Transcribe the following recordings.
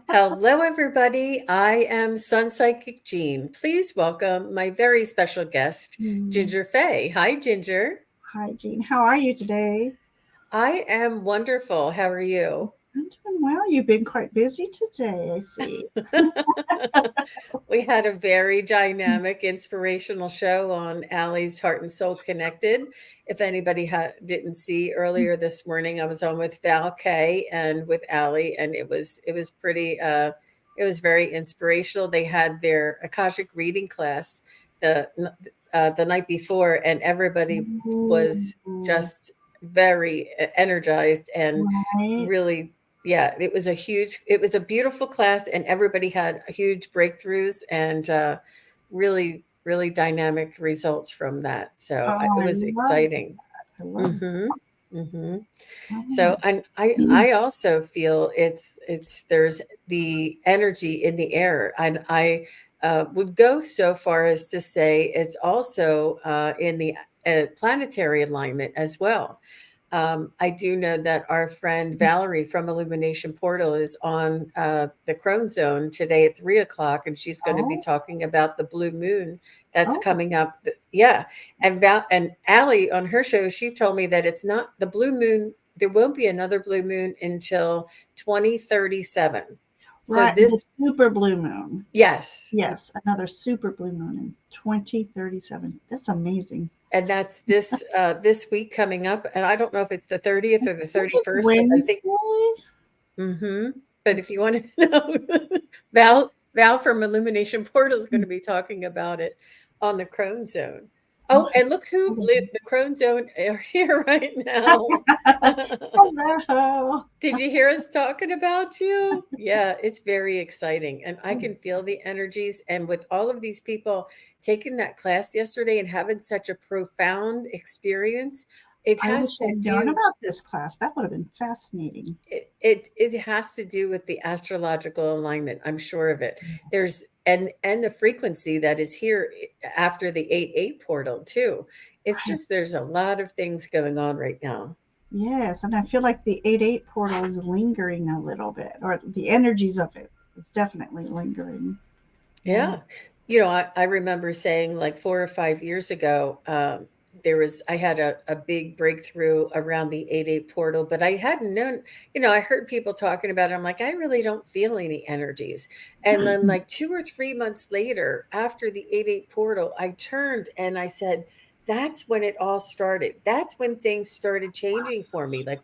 Hello, everybody. I am SunPsychic Jean. Please welcome my very special guest, Mm. Ginger Faye. Hi, Ginger. Hi, Jean. How are you today? I am wonderful. How are you? I'm doing well. You've been quite busy today, I see. We had a very dynamic, inspirational show on Allie's Heart and Soul Connected. If anybody didn't see earlier this morning, I was on with Val Kay and with Allie, and it was pretty. It was very inspirational. They had their Akashic reading class the the night before, and everybody was Ooh, just very energized and right. really, yeah, it was a beautiful class, and everybody had huge breakthroughs and really dynamic results from that. So Oh, it I was love exciting. that. I love Hmm. Hmm. that. So, and I also feel it's there's the energy in the air, and I would go so far as to say it's also in the planetary alignment as well. I do know that our friend Valerie from Illumination Portal is on the Crone Zone today at 3 o'clock, and she's going to be Oh, talking about the blue moon that's oh, coming up. Yeah, and Allie on her show, she told me that it's not the blue moon. There won't be another blue moon until 2037. So right. The this, super blue moon. yes, Yes, another super blue moon in 2037. That's amazing. and that's this week coming up. And I don't know if it's the 30th I or the think it's 31st, but I think. Wednesday. Mhm. But if you wanna know, Val from Illumination Portal is gonna be talking about it on the Crone Zone. Oh, Okay. and look who lit the Crone Zone are here right now. Hello. Did you hear us talking about you? Yeah, it's very exciting, and I can feel the energies, and with all of these people taking that class yesterday and having such a profound experience, it I has wish to I'd known do about this class. That would have been fascinating. it has to do with the astrological alignment. I'm sure of it. There's and the frequency that is here after the 8-8 portal too. It's Right. just there's a lot of things going on right now. Yes, and I feel like the 8-8 portal is lingering a little bit, or the energies of it is definitely lingering. Yeah. Yeah. I remember saying like 4 or 5 years ago, I had a big breakthrough around the 8-8 portal, but I hadn't known, I heard people talking about it. I'm like, I really don't feel any energies. And then like 2 or 3 months later, after the 8-8 portal, I turned and I said, that's when it all started. That's when things started changing for me. Like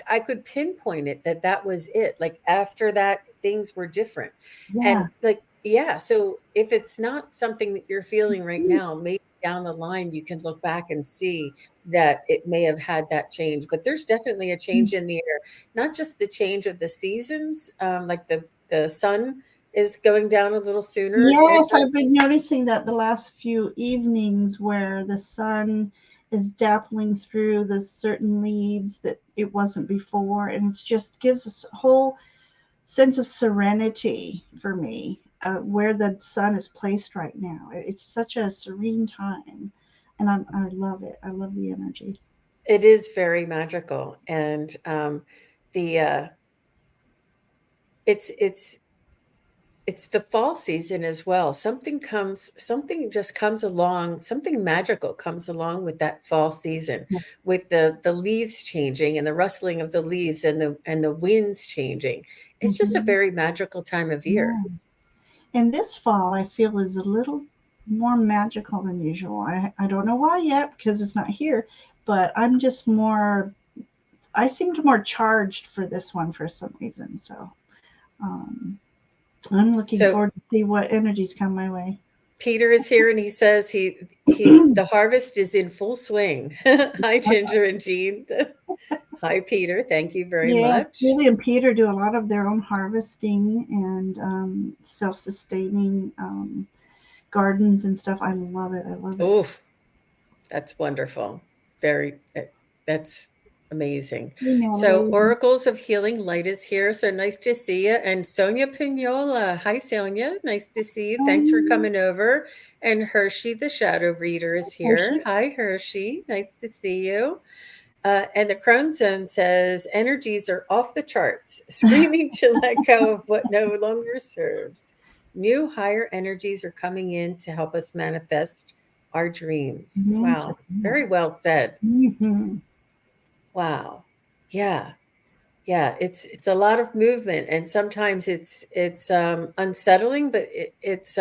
I could pinpoint it that was it. Like after that, things were different. Yeah. And like, yeah, so if it's not something that you're feeling right now, maybe down the line you can look back and see that it may have had that change. But there's definitely a change in the air, not just the change of the seasons, like the sun is going down a little sooner. Yes, I've been noticing that the last few evenings where the sun is dappling through the certain leaves that it wasn't before, and it just gives us a whole sense of serenity for me, where the sun is placed right now. It's such a serene time, and I love it. I love the energy. It is very magical, and the it's it's the fall season as well. Something just comes along, something magical comes along with that fall season, with the leaves changing and the rustling of the leaves and the winds changing. It's just a Mhm. very magical time of year. Yeah. And this fall, I feel is a little more magical than usual. I don't know why yet because it's not here, but I'm just more. I seemed more charged for this one for some reason. So um, I'm looking So forward to see what energies come my way. Peter is here and he says he the harvest is in full swing. Hi Ginger and Jean. Hi Peter, thank you very Yes, much. Julie and Peter do a lot of their own harvesting and self-sustaining gardens and stuff. I love it. I love it. Oof, that's wonderful. Very, that's amazing. You know, So, lady. Oracles of Healing Light is here. So nice to see you. And Sonia Pignola. Hi, Sonia. Nice to see you. Thanks for Um, coming over. And Hershey, the shadow reader, is here. Hershey. Hi, Hershey. Nice to see you. And the Crone Zone says energies are off the charts, screaming to let go of what no longer serves. New higher energies are coming in to help us manifest our dreams. Mhm, Wow. Very well said. mhm. Wow. Yeah. Yeah, it's a lot of movement, and sometimes it's unsettling, but it's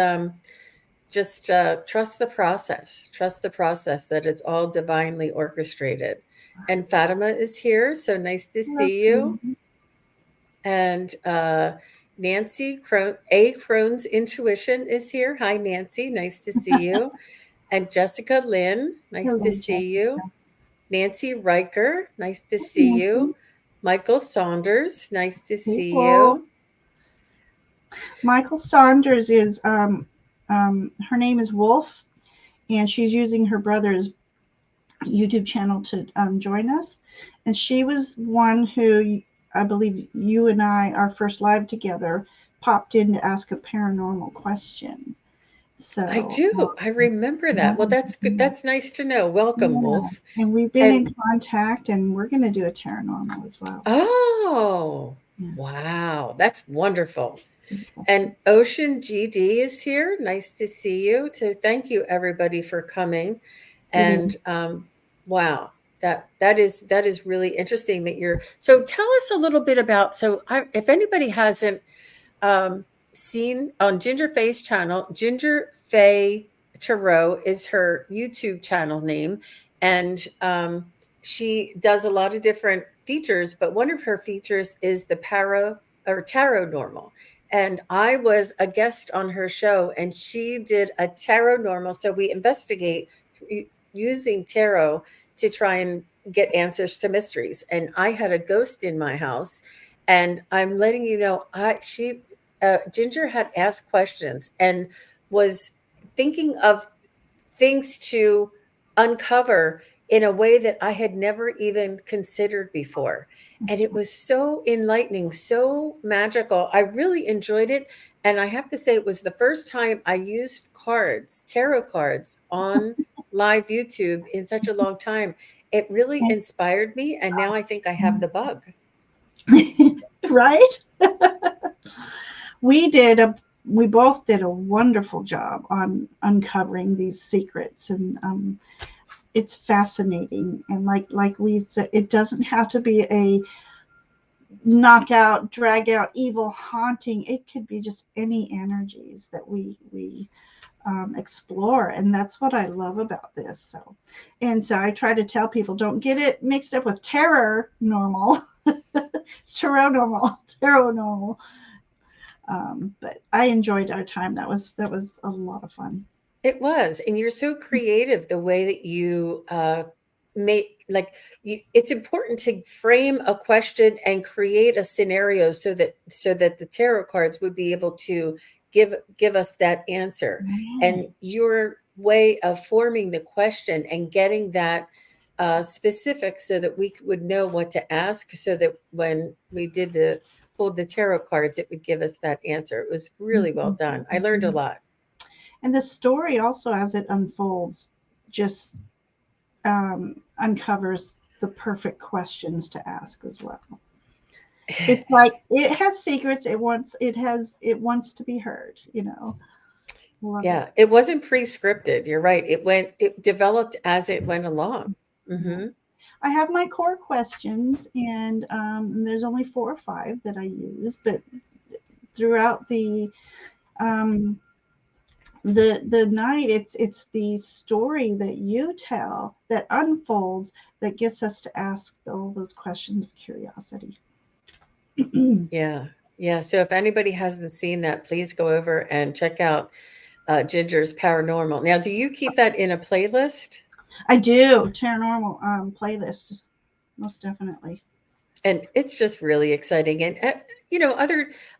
just trust the process. Trust the process that it's all divinely orchestrated. And Fatima is here, so nice to Hello, see you. sweetie. And Nancy A. Crohn's Intuition is here. Hi, Nancy. Nice to see you. And Jessica Lynn, nice to Hello, see you. Jessica. Nancy Riker, nice to Hi, see you. Nancy. Michael Saunders, nice to see Hello. you. Michael Saunders is her name is Wolf, and she's using her brother's YouTube channel to join us. And she was one who I believe you and I, our first live together, popped in to ask a paranormal question. I So do. I remember yeah, that. Well, that's good. yeah, That's nice to know. Welcome, yeah. Wolf. And we've been And in contact, and we're going to do a paranormal as well. oh, Yeah, wow. That's wonderful. good And question. Ocean GD is here. Nice to see you. So thank you everybody for coming. It is. And wow, that is really interesting that you're. So tell us a little bit about. If anybody hasn't um, seen on Ginger Faye's channel, Ginger Faye Tarot is her YouTube channel name, and she does a lot of different features. But one of her features is the tarot normal. And I was a guest on her show, and she did a tarot normal. So we investigate using tarot to try and get answers to mysteries. And I had a ghost in my house, and I'm letting you know, Ginger had asked questions and was thinking of things to uncover in a way that I had never even considered before. And That's it was so enlightening, so magical. I really enjoyed it. And I have to say, it was the first time I used tarot cards on live YouTube in such a long time. It really inspired me. And now I think I have the bug. Right? we did a we both did a wonderful job on uncovering these secrets, and it's fascinating. And like we said, it doesn't have to be a knockout, drag out, evil haunting. It could be just any energies that we explore, and that's what I love about this. So I try to tell people, don't get it mixed up with terror normal. It's tarot normal, tarot normal. But I enjoyed our time. That was a lot of fun. It was, and you're so creative the way that you make it's important to frame a question and create a scenario so that the tarot cards would be able to give us that answer. And Right. your way of forming the question and getting that specific so that we would know what to ask, so that when we pulled the tarot cards, it would give us that answer. It was really well Mhm, done. I learned a mhm. lot. And the story also, as it unfolds, just uncovers the perfect questions to ask as well. It's like it has secrets. It wants to be heard. Love it. Yeah, it wasn't pre-scripted. You're right. It developed as it went along. Yeah. Hmm. I have my core questions, and there's only 4 or 5 that I use, but throughout um, the night, it's the story that you tell that unfolds that gets us to ask all those questions of curiosity. Yeah. Yeah. So if anybody hasn't seen that, please go over and check out Ginger's Paranormal. Now, do you keep that in a playlist? I do paranormal playlist, most definitely. And it's just really exciting. And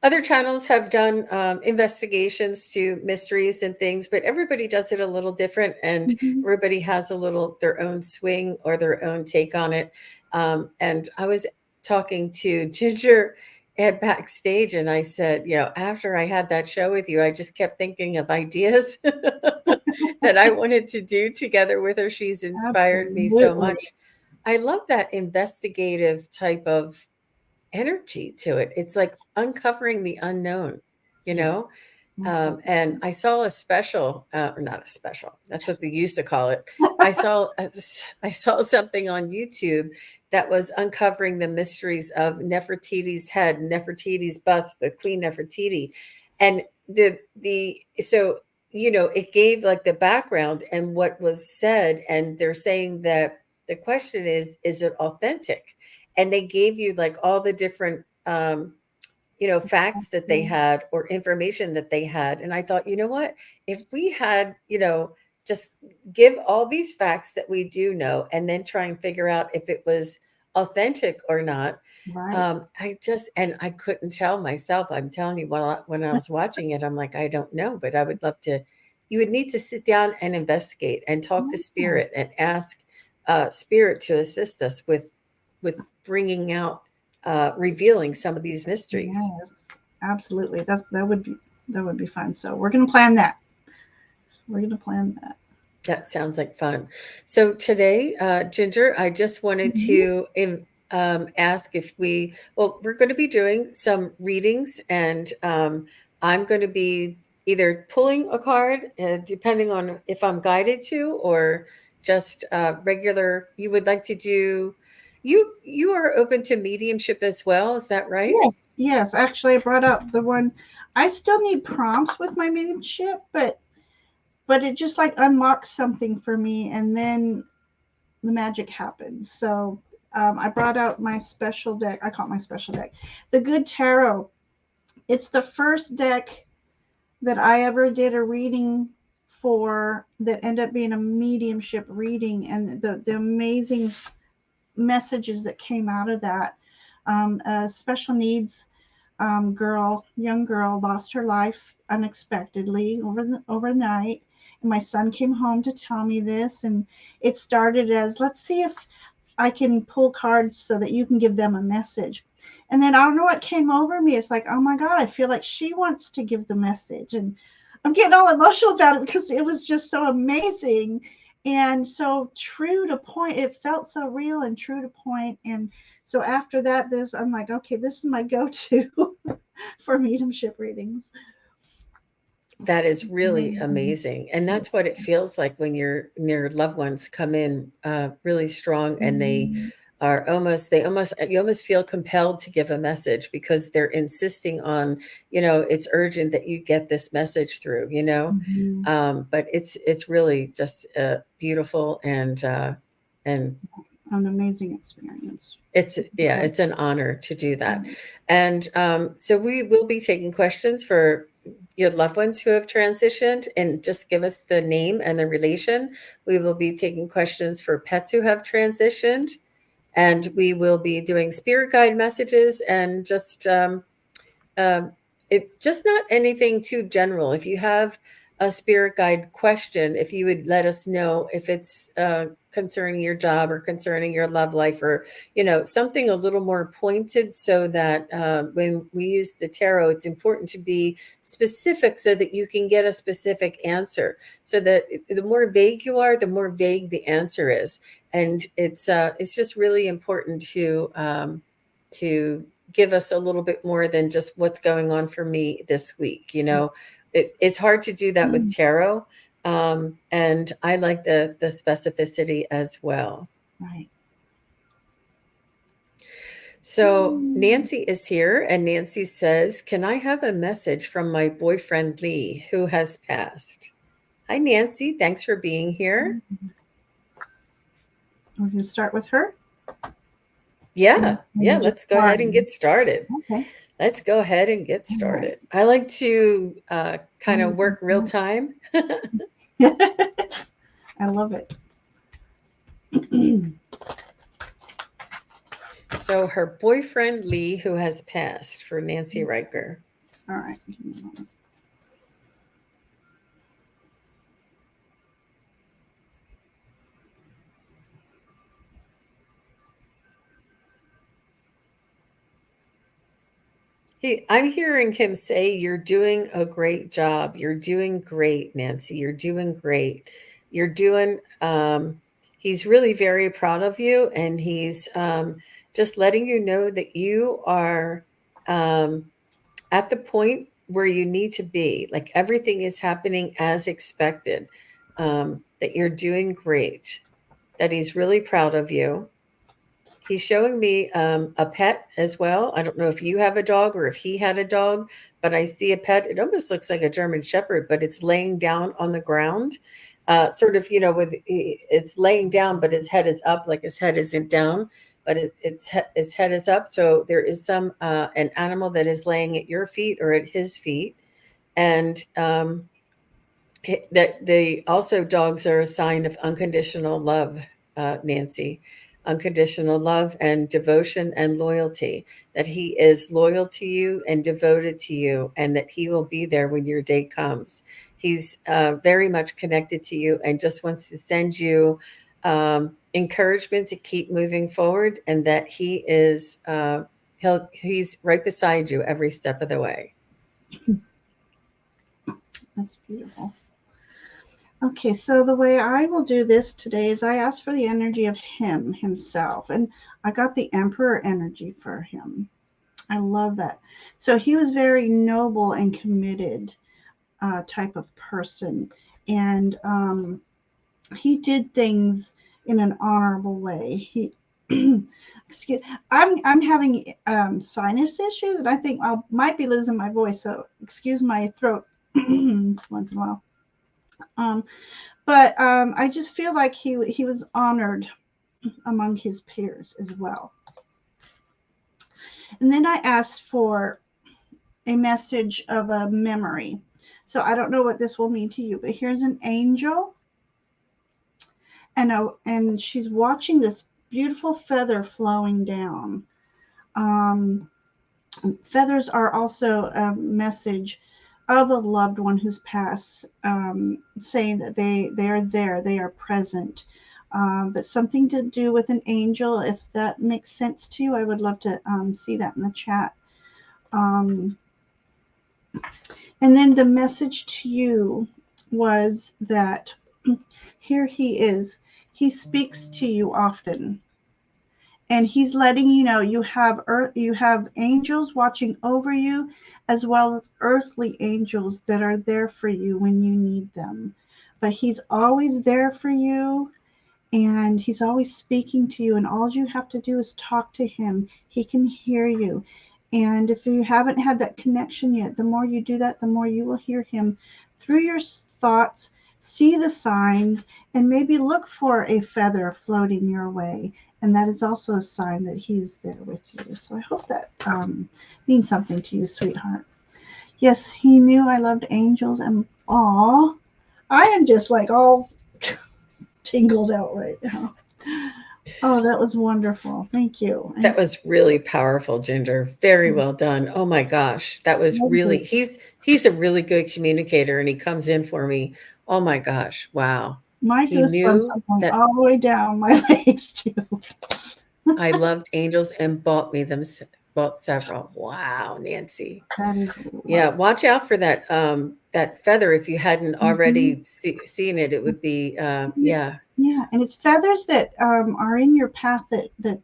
other channels have done investigations to mysteries and things, but everybody does it a little different, and Mhm. everybody has a little their own swing or their own take on it. And I was talking to Ginger at backstage, and I said, after I had that show with you, I just kept thinking of ideas that I wanted to do together with her. She's inspired me so Absolutely. much. I love that investigative type of energy to it. It's like uncovering the unknown, you Yes, know? most And definitely. I saw a special, or not a special. That's what they used to call it. I saw I saw something on YouTube that was uncovering the mysteries of Nefertiti's head, Nefertiti's bust, the Queen Nefertiti, and the so it gave like the background and what was said, and they're saying that the question is it authentic? And they gave you like all the different facts that they had or information that they had. And I thought, you know what? If we had, just give all these facts that we do know and then try and figure out if it was authentic or not. Right. And I couldn't tell myself. I'm telling you, when I was watching it, I'm like, I don't know, but I would love to. You would need to sit down and investigate and talk to Yeah. spirit and ask spirit to assist us with bringing out revealing some of these mysteries. Yes, absolutely. That would be fun. So we're gonna plan that. We're gonna plan that. That sounds like fun. So today, Ginger, I just wanted Mhm. to ask if we're going to be doing some readings, and I'm going to be either pulling a card, depending on if I'm guided to, or just regular. You would like to do, you are open to mediumship as well, is that right? Yes, yes. Actually, I brought up the one. I still need prompts with my mediumship, but it just like unlocks something for me, and then the magic happens. So I brought out my special deck. I call it my special deck, the Good Tarot. It's the first deck that I ever did a reading for that ended up being a mediumship reading, and the amazing messages that came out of that. A special needs young girl, lost her life unexpectedly overnight. And my son came home to tell me this, and it started as, let's see if I can pull cards so that you can give them a message. And then I don't know what came over me. It's like, oh my God, I feel like she wants to give the message. And I'm getting all emotional about it because it was just so amazing and so true to point. It felt so real and true to point. And so after that, I'm like, okay, this is my go-to for mediumship readings. That is really Amazing. amazing, and that's what it feels like when your loved ones come in, really strong, and Mhm. they almost you almost feel compelled to give a message because they're insisting on, it's urgent that you get this message through, Mhm. but it's really just, beautiful and An amazing experience. Yeah. it's an honor to do that. Right. And so we will be taking questions for your loved ones who have transitioned, and just give us the name and the relation. We will be taking questions for pets who have transitioned, and we will be doing spirit guide messages and just um, it just not anything too general. If you have a spirit guide question, if you would let us know if it's concerning your job or concerning your love life, or something a little more pointed, so that when we use the tarot, it's important to be specific so that you can get a specific answer. So that the more vague you are, the more vague the answer is, and it's just really important to give us a little bit more than just what's going on for me this week. It's hard to do that with Mm. tarot, and I like the specificity as well. Right. So Mm. Nancy is here, and Nancy says, "Can I have a message from my boyfriend Lee, who has passed?" Hi, Nancy. Thanks for being here. We can start with her. Yeah, yeah. Just Let's go ahead and starting. get started. Okay. Let's go ahead and get All right. started. I like to kind of work real Mhm. time. I love it. So her boyfriend Lee, who has passed, for Nancy Riker. All right. I'm hearing him say, "You're doing a great job. You're doing great, Nancy. You're doing great. You're doing." he's really very proud of you, and he's just letting you know that you are um, at the point where you need to be. Like everything is happening as expected, that you're doing great, that he's really proud of you. He's showing me a pet as well. I don't know if you have a dog or if he had a dog, but I see a pet. It almost looks like a German Shepherd, but it's laying down on the ground, sort of, it's laying down, but his head is up, like his head isn't down, but his head is up. So there is an animal that is laying at your feet or at his feet, and that they also dogs are a sign of unconditional love, Nancy, unconditional love and devotion and loyalty. That he is loyal to you and devoted to you, and that he will be there when your day comes. He's very much connected to you and just wants to send you encouragement to keep moving forward, and that he's right beside you every step of the way. That's beautiful. Okay, so the way I will do this today is I ask for the energy of him himself, and I got the Emperor energy for him. I love that. So he was very noble and committed type of person, and he did things in an honorable way. He excuse, I'm having sinus issues, and I think I might be losing my voice, so excuse my throat once in a while. Um, but I just feel like he was honored among his peers as well. And then I asked for a message of a memory. So I don't know what this will mean to you, but here's an angel, and she's watching this beautiful feather flowing down. Um, Feathers are also a message of a loved one who's passed, saying that they are there, they are present. But something to do with an angel, if that makes sense to you, I would love to see that in the chat. Um, and then the message to you was that here he is. He speaks to you often, and he's letting you know you have angels watching over you, as well as earthly angels that are there for you when you need them. But he's always there for you, and he's always speaking to you, and all you have to do is talk to him. He can hear you. And if you haven't had that connection yet, the more you do that, the more you will hear him through your thoughts, see the signs, and maybe look for a feather floating your way. And that is also a sign that he's there with you. So I hope that means something to you, sweetheart. Yes, he knew I loved angels, and aw, I am just like all tingled out right now. Oh, that was wonderful. Thank you. That was really powerful, Ginger. Very And well done. Oh my gosh, that was really he's a really good communicator, and he comes in for me. Oh my gosh, wow. my He goosebumps knew are going that all the way down my legs too. I loved angels and bought several. Wow, Nancy. That is Yeah, love. watch out for that feather. If you hadn't Mm-hmm. already seen it, it would be yeah. Yeah, and it's feathers that are in your path that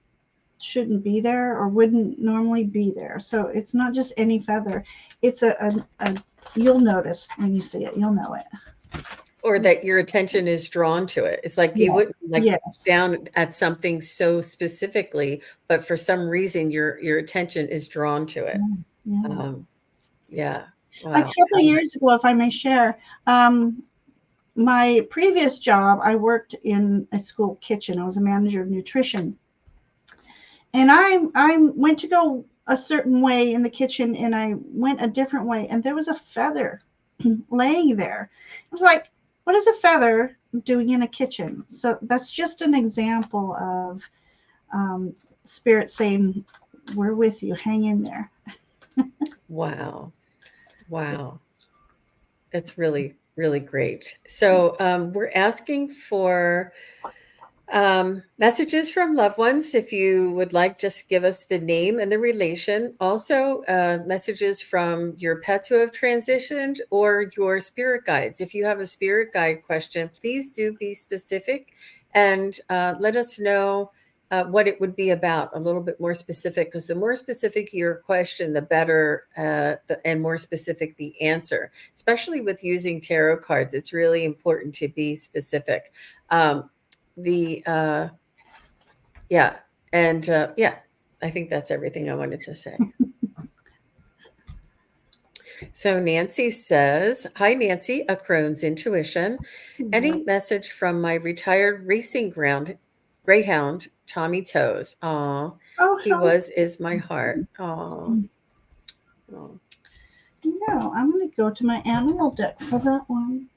shouldn't be there or wouldn't normally be there. So it's not just any feather. It's a you'll notice when you see it. You'll know it. Or that your attention is drawn to it. It's like you Yes. wouldn't like look Yes. down at something so specifically, but for some reason your attention is drawn to it. Yeah. Yeah. Um, yeah. A Wow. couple of years ago, if I may share, my previous job, I worked in a school kitchen. I was a manager of nutrition, and I went to go a certain way in the kitchen, and I went a different way, and there was a feather laying there. I was like, what is a feather doing in a kitchen? So that's just an example of spirit saying, we're with you, hang in there. Wow. Wow. That's really, really great. So we're asking for messages from loved ones. If you would like, just give us the name and the relation. Also, messages from your pets who have transitioned or your spirit guides. If you have a spirit guide question, please do be specific and let us know what it would be about, a little bit more specific, because the more specific your question, the better, and more specific the answer, especially with using tarot cards. It's really important to be specific. The Yeah, and yeah, I think that's everything I wanted to say. So Nancy says, "Hi Nancy, a crone's intuition. Any message from my retired racing ground greyhound, Tommy Toes? Aw, Oh, he how is my heart. Aw, aw. no, I'm going to go to my animal deck for that one.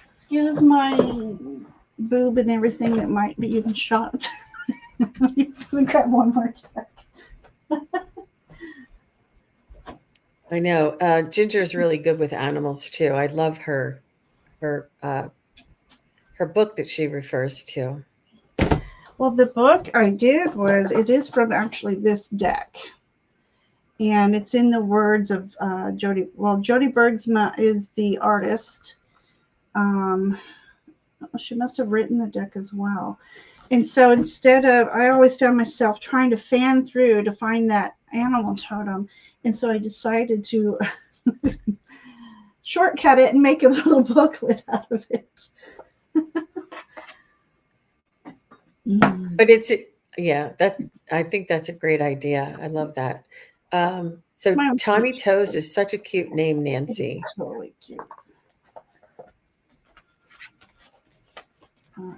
Excuse my boob and everything that might be even shot. Let me grab one more deck. I know. Ginger's really good with animals too. I love her her book that she refers to. Well, the book I did was, it is from actually this deck. And it's in the words of Jody. Well, Jody Bergsma is the artist. Um, she must have written the deck as well. And so instead of, I always found myself trying to fan through to find that animal totem. And so I decided to shortcut it and make a little booklet out of it. But it's yeah, that I think that's a great idea. I love that. So My Tommy Toes is such a cute name, Nancy. totally cute. All right.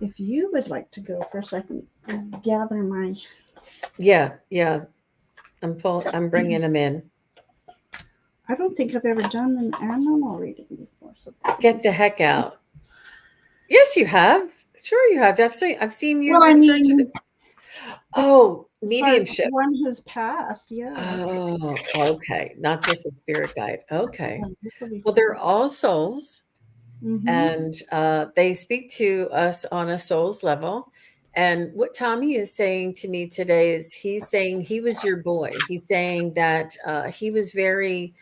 If you would like to go first, I can gather my. Yeah, yeah. I'm bringing him in. I don't think I've ever done an animal reading before. So Get the heck out. Yes, you have. Sure, you have. I've seen you well, I refer to the. mean, Oh, as far as mediumship. one who's passed, yeah. Oh, okay. Not just a spirit guide. Okay. This will be Well, they're all souls, Mm-hmm. and they speak to us on a soul's level. And what Tommy is saying to me today is he's saying he was your boy. He's saying that he was very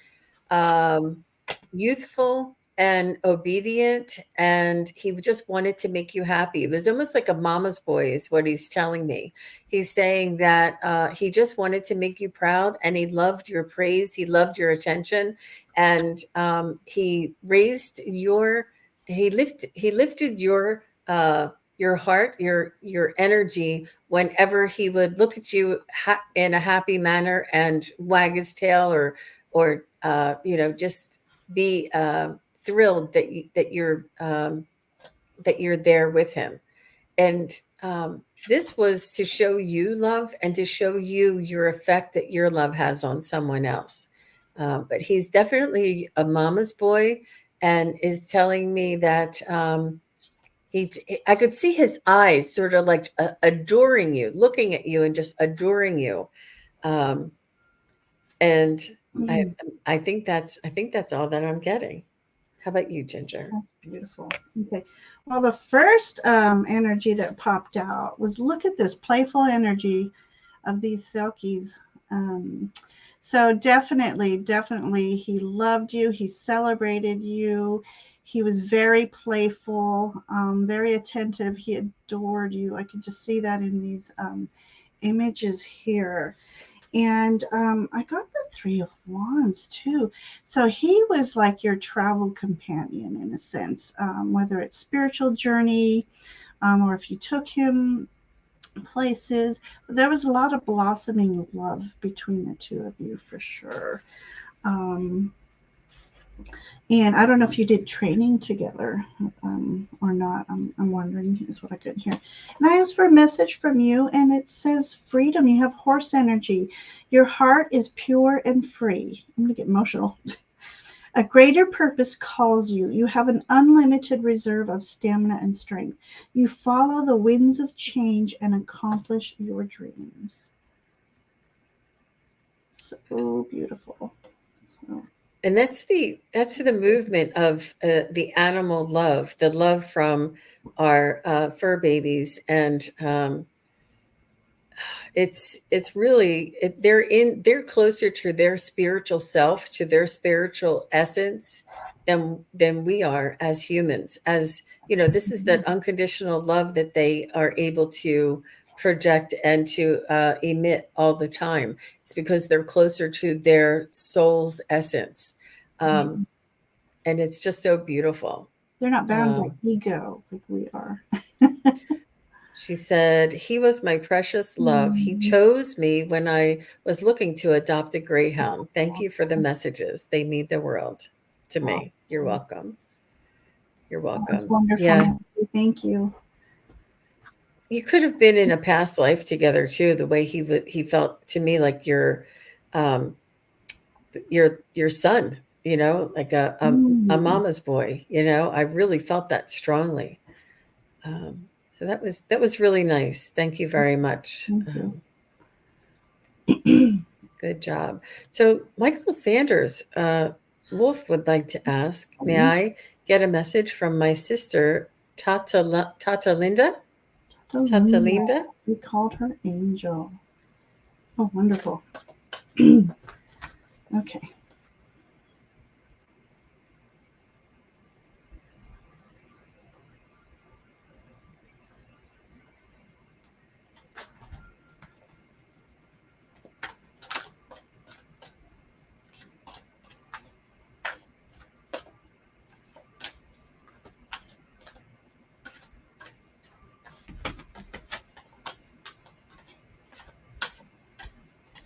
um, youthful and obedient, and he just wanted to make you happy. It was almost like a mama's boy, is what he's telling me. He's saying that he just wanted to make you proud, and he loved your praise, he loved your attention, and he raised your, he lifted your heart, your energy whenever he would look at you in a happy manner and wag his tail, or just be thrilled that you're there with him. And this was to show you love and to show you your effect that your love has on someone else. But he's definitely a mama's boy, and is telling me that I could see his eyes sort of like adoring you, looking at you and just adoring you. Um, and I Mm, I think that's all that I'm getting. How about you, Ginger? that's beautiful. Okay. Well, the first energy that popped out was, look at this playful energy of these Selkies. Um, so definitely, he loved you. He celebrated you. He was very playful, very attentive. He adored you. I could just see that in these images here. And I got the Three of Wands too. So he was like your travel companion in a sense, whether it's spiritual journey, or if you took him places. There was a lot of blossoming love between the two of you for sure. Um, and I don't know if you did training together or not. I'm wondering, is what I couldn't hear. And I asked for a message from you, and it says freedom. You have horse energy. Your heart is pure and free. I'm going to get emotional. A greater purpose calls you. You have an unlimited reserve of stamina and strength. You follow the winds of change and accomplish your dreams. So beautiful. So, And that's the movement of the animal love, the love from our fur babies, and it's really they're closer to their spiritual self, to their spiritual essence, than we are as humans. As you know, this is that unconditional love that they are able to project and to emit all the time. It's because they're closer to their soul's essence, um, Mhm. and it's just so beautiful. They're not bound by Um, ego like we are. she said, "He was my precious love. He Mm, chose me when I was looking to adopt a greyhound. Thank you for the messages. They mean the world to me." You're awesome. welcome. You're That was welcome. wonderful, Yeah. Nancy. Thank you. You could have been in a past life together too, the way he felt to me like um your son, you know, like a Mm, mama's boy, you know. I really felt that strongly. So that was really nice. Thank you very much. thank you. Good job. So Michael Sanders, Wolf would like to ask, may Okay. I get a message from my sister Tata Linda? Tata Catalina. Linda? We called her Angel. Oh, wonderful. Okay.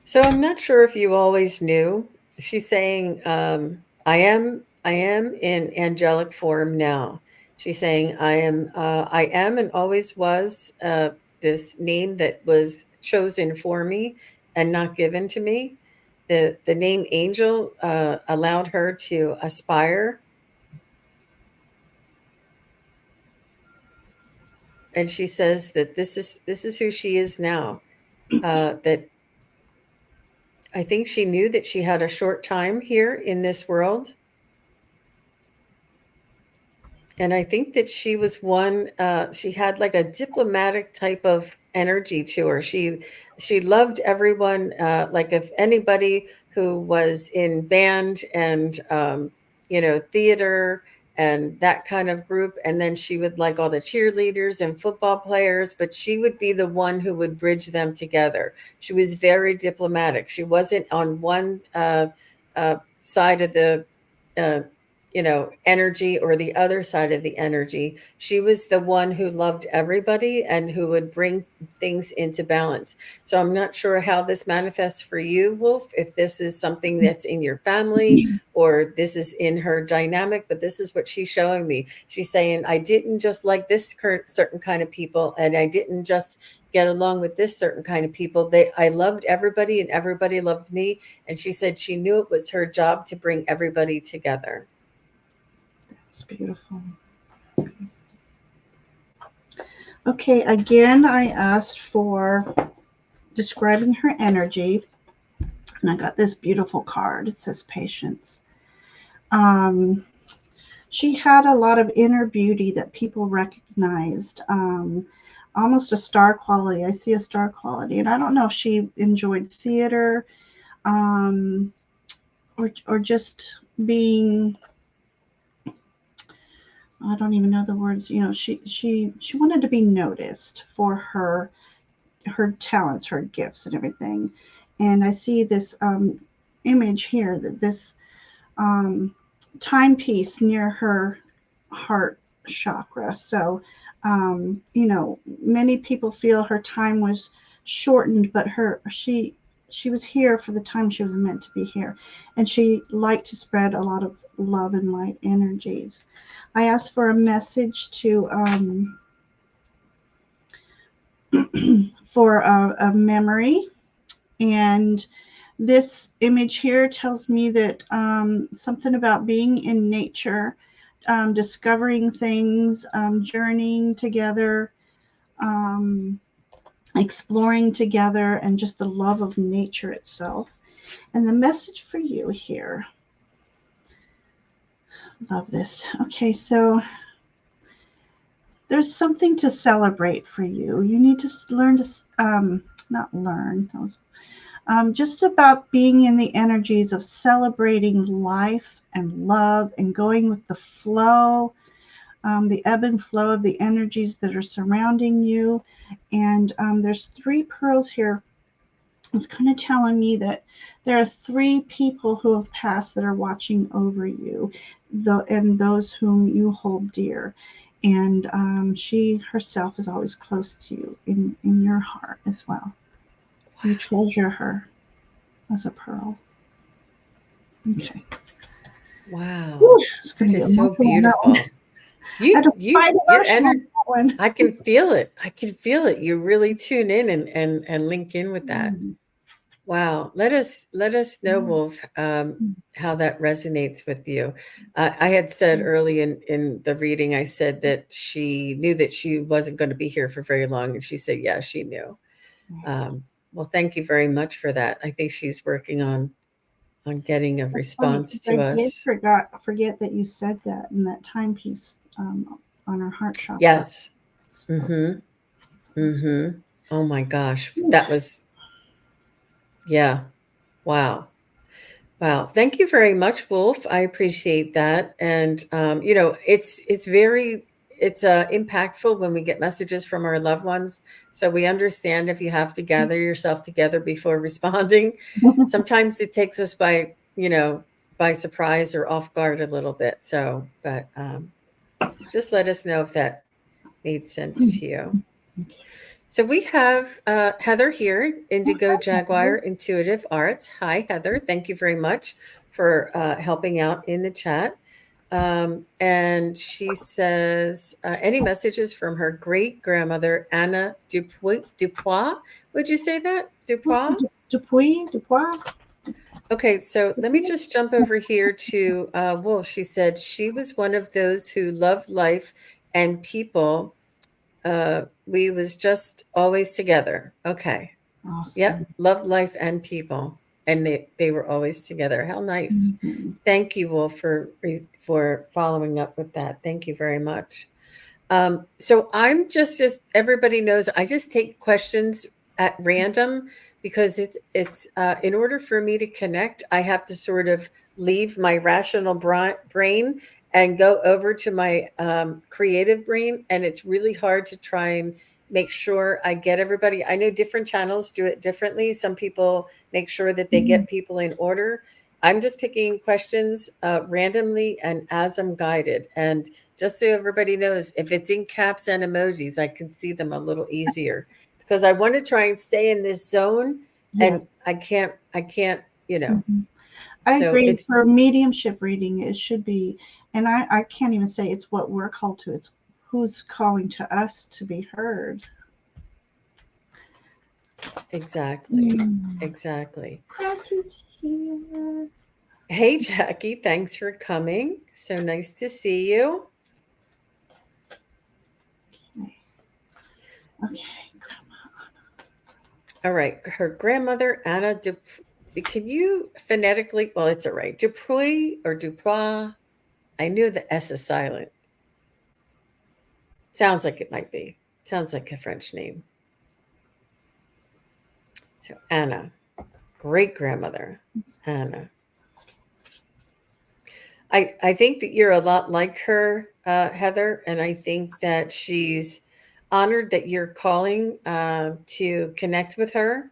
So I'm not sure if you always knew. She's saying, I am in angelic form now. She's saying, I am and always was this name that was chosen for me and not given to me. The name Angel allowed her to aspire, and she says that this is who she is now. That I think she knew that she had a short time here in this world. And I think that she was one, she had like a diplomatic type of energy to her. She loved everyone. Like if anybody who was in band and, you know, theater and that kind of group. And then she would like all the cheerleaders and football players, but she would be the one who would bridge them together. She was very diplomatic. She wasn't on one side of the, uh, you know, energy or the other side of the energy. She was the one who loved everybody and who would bring things into balance. So I'm not sure how this manifests for you, Wolf, if this is something that's in your family or this is in her dynamic, but this is what she's showing me. She's saying, I didn't just like this certain kind of people, and I didn't just get along with this certain kind of people. I loved everybody and everybody loved me. And she said she knew it was her job to bring everybody together. It's beautiful. Okay, again, I asked for describing her energy, and I got this beautiful card. It says patience. Um, she had a lot of inner beauty that people recognized, almost a star quality. I see a star quality, and I don't know if she enjoyed theater, um, or just being. I don't even know the words. You know, she wanted to be noticed for her talents, her gifts, and everything. And I see this image here that this um, timepiece near her heart chakra. So, you know, many people feel her time was shortened, but she was here for the time she was meant to be here, and she liked to spread a lot of love and light energies. I asked for a message to for a memory, and this image here tells me that something about being in nature, discovering things, journeying together, um, exploring together, and just the love of nature itself. And the message for you here, love this. Okay, so there's something to celebrate for you. You need to learn to, not learn, that was just about being in the energies of celebrating life and love and going with the flow, the ebb and flow of the energies that are surrounding you. And there's three pearls here. It's kind of telling me that there are three people who have passed that are watching over you, and those whom you hold dear. And she herself is always close to you in your heart as well. You treasure her as a pearl. Okay. Wow. Whew, it's going That to get is so emotional on that one. beautiful. I had to fight Your emotional on energy, that one. I can feel it. I can feel it. You really tune in and link in with that. Mm, Wow. Let us know, mm, Wolf, mm. how that resonates with you. I had said early in the reading, I said that she knew that she wasn't going to be here for very long, and she said, yeah, she knew. Well, thank you very much for that. I think she's working on getting a It's funny response because I to did us. forget that you said that in that timepiece on her heart chakra. Yes. So Mm-hmm. it's awesome. Mm-hmm. Oh my gosh. Whew. That was, yeah. Wow. Wow. Thank you very much, Wolf. I appreciate that. And it's very it's impactful when we get messages from our loved ones. So we understand if you have to gather yourself together before responding. Sometimes it takes us by surprise or off guard a little bit. So just let us know if that made sense to you. So we have Heather here, Indigo Jaguar Intuitive Arts. Hi, Heather. Thank you very much for helping out in the chat. And she says, any messages from her great grandmother, Anna Dupois? Would you say that? Dupois? Dupuis? Okay, so let me just jump over here to Wolf. She said she was one of those who loved life and people. We was just always together. Okay. Yep. Awesome. Loved life and people. And they were always together. How nice. Mhm. Thank you, Wolf, for following up with that. Thank you very much. So I'm just as everybody knows, I just take questions at random because it's in order for me to connect, I have to sort of leave my rational brain and go over to my creative brain, and it's really hard to try and make sure I get everybody. I know different channels do it differently. Some people make sure that they Mhm. get people in order. I'm just picking questions randomly and as I'm guided. And just so everybody knows, if it's in caps and emojis, I can see them a little easier because I want to try and stay in this zone, and Yes. I can't. Mhm. I So agree. it's For a mediumship reading, it should be, and I can't even say it's what we're called to. It's who's calling to us to be heard. exactly, Mm. exactly. Jackie's here. Hey, Jackie, thanks for coming. So nice to see you. Okay. Okay. All right, her grandmother Anna Can you phonetically? Well, it's all right. Dupuy or Dupois. I knew the S is silent. Sounds like it might be. Sounds like a French name. So Anna, great grandmother, Anna. I think that you're a lot like her, Heather, and I think that she's honored that you're calling to connect with her.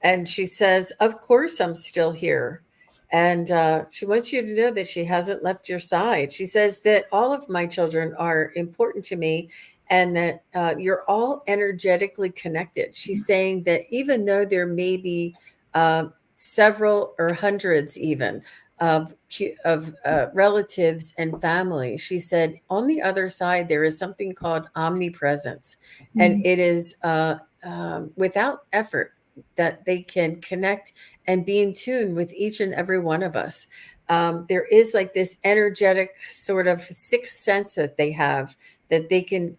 And she says, "Of course, I'm still here." And she wants you to know that she hasn't left your side. She says that all of my children are important to me and that you're all energetically connected. She's saying that even though there may be uh, several or hundreds even of relatives and family, she said on the other side there is something called omnipresence, and Mm. it is without effort that they can connect and be in tune with each and every one of us. There is like this energetic sort of sixth sense that they have that they can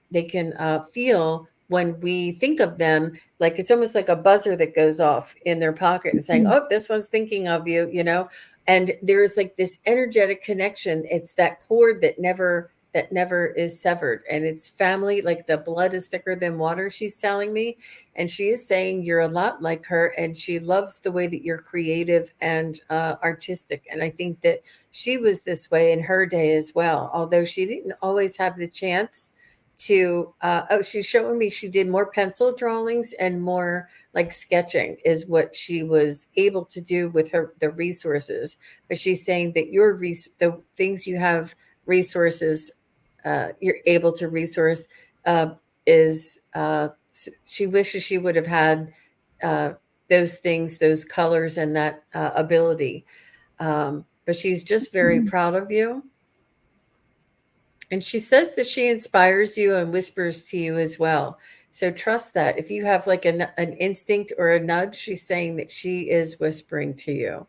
feel when we think of them. Like it's almost like a buzzer that goes off in their pocket and saying, "Oh, this one's thinking of you," you know. And there is like this energetic connection. It's that cord that never is severed. And it's family, like the blood is thicker than water, she's telling me. And she is saying you're a lot like her, and she loves the way that you're creative and artistic. And I think that she was this way in her day as well, although she didn't always have the chance to. Oh, she's showing me she did more pencil drawings and more like sketching is what she was able to do with her the resources. But she's saying that the things you have resources, you're able to resource, uh, is she wishes she would have had uh, those things, those colors, and that ability. But she's just very Mm. proud of you. And she says that she inspires you and whispers to you as well. So trust that. If you have like an instinct or a nudge, she's saying that she is whispering to you.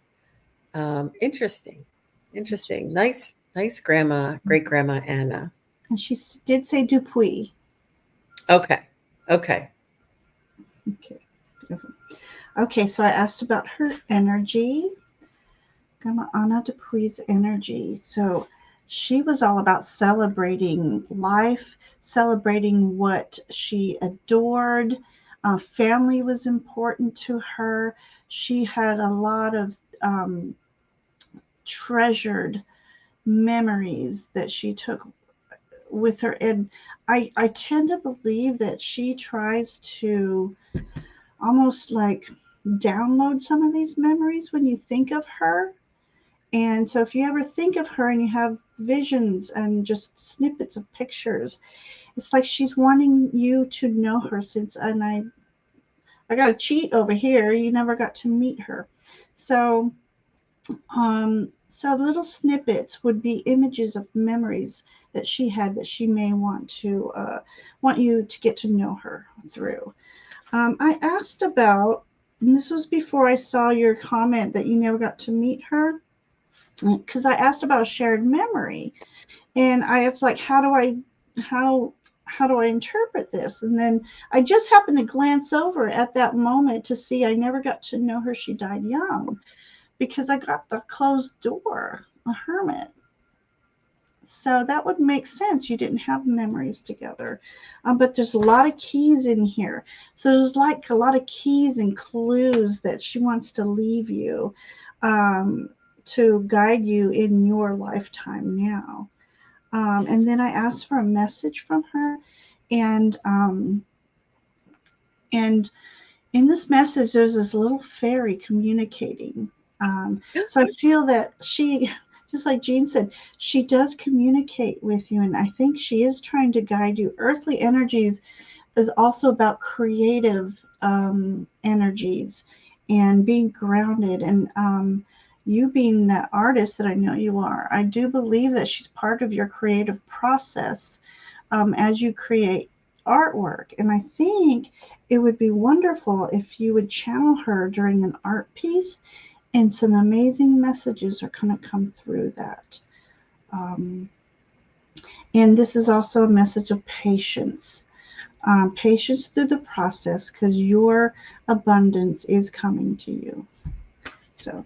Interesting. Interesting. Nice, nice grandma, great grandma Anna. And she did say Dupuis. Okay. Okay. Okay. Beautiful. Okay, so I asked about her energy. Grandma Anna Dupuis' energy. So she was all about celebrating life, celebrating what she adored. Family was important to her. She had a lot of um, treasured memories that she took with her. And I tend to believe that she tries to almost like download some of these memories when you think of her. And so if you ever think of her and you have visions and just snippets of pictures, it's like she's wanting you to know her. Since and I got a cheat over here, you never got to meet her. So so little snippets would be images of memories that she had that she may want you to get to know her through. I asked about, and this was before I saw your comment that you never got to meet her, because I asked about a shared memory, and I was like, how how do I interpret this? And then I just happened to glance over at that moment to see I never got to know her. She died young because I got the closed door, a hermit. So that would make sense. You didn't have memories together. But there's a lot of keys in here. So there's like a lot of keys and clues that she wants to leave you, um, to guide you in your lifetime now. And then I asked for a message from her. And and in this message, there's this little fairy communicating. So I feel that she, just like Jean said, she does communicate with you, and I think she is trying to guide you. Earthly energies is also about creative energies and being grounded, and you being that artist that I know you are. I do believe that she's part of your creative process as you create artwork. And I think it would be wonderful if you would channel her during an art piece, and some amazing messages are going to come through that. Um, and this is also a message of patience. Patience through the process, because your abundance is coming to you. So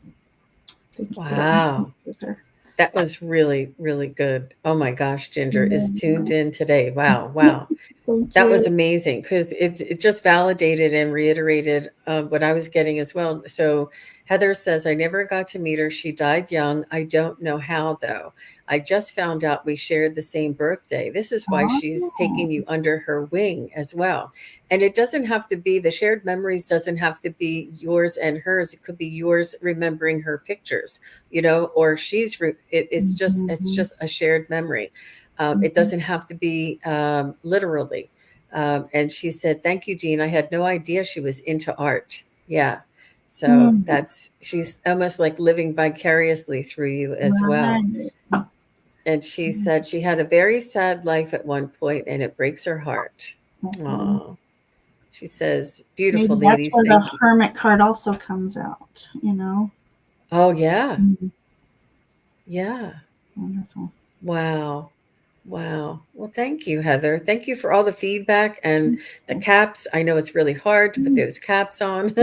thank you for letting me speak Wow. with her. That was really, really good. Oh my gosh, Ginger is tuned Yeah. in today. Wow. Wow. Thank That was you. amazing because it just validated and reiterated what I was getting as well. So Heather says, I never got to meet her. She died young. I don't know how, though. I just found out we shared the same birthday. This is why she's taking Oh, you under her wing as well. And it doesn't have to be the shared memories, doesn't have to be yours and hers. It could be yours remembering her pictures, or it's mhm, just a shared memory. It mhm, doesn't have to be literally. And she said, "Thank you, Jean. I had no idea she was into art." Yeah. So mhm. she's almost like living vicariously through you as well. Right. And she said she had a very sad life at one point and it breaks her heart. Mhm. Oh, she says, beautiful Maybe that's ladies. where the Thank you. hermit card also comes out, you know? Oh, yeah. Mhm. Yeah. Wonderful. Wow. Wow. Well, thank you, Heather. Thank you for all the feedback and the caps. I know it's really hard to put Mm. those caps on.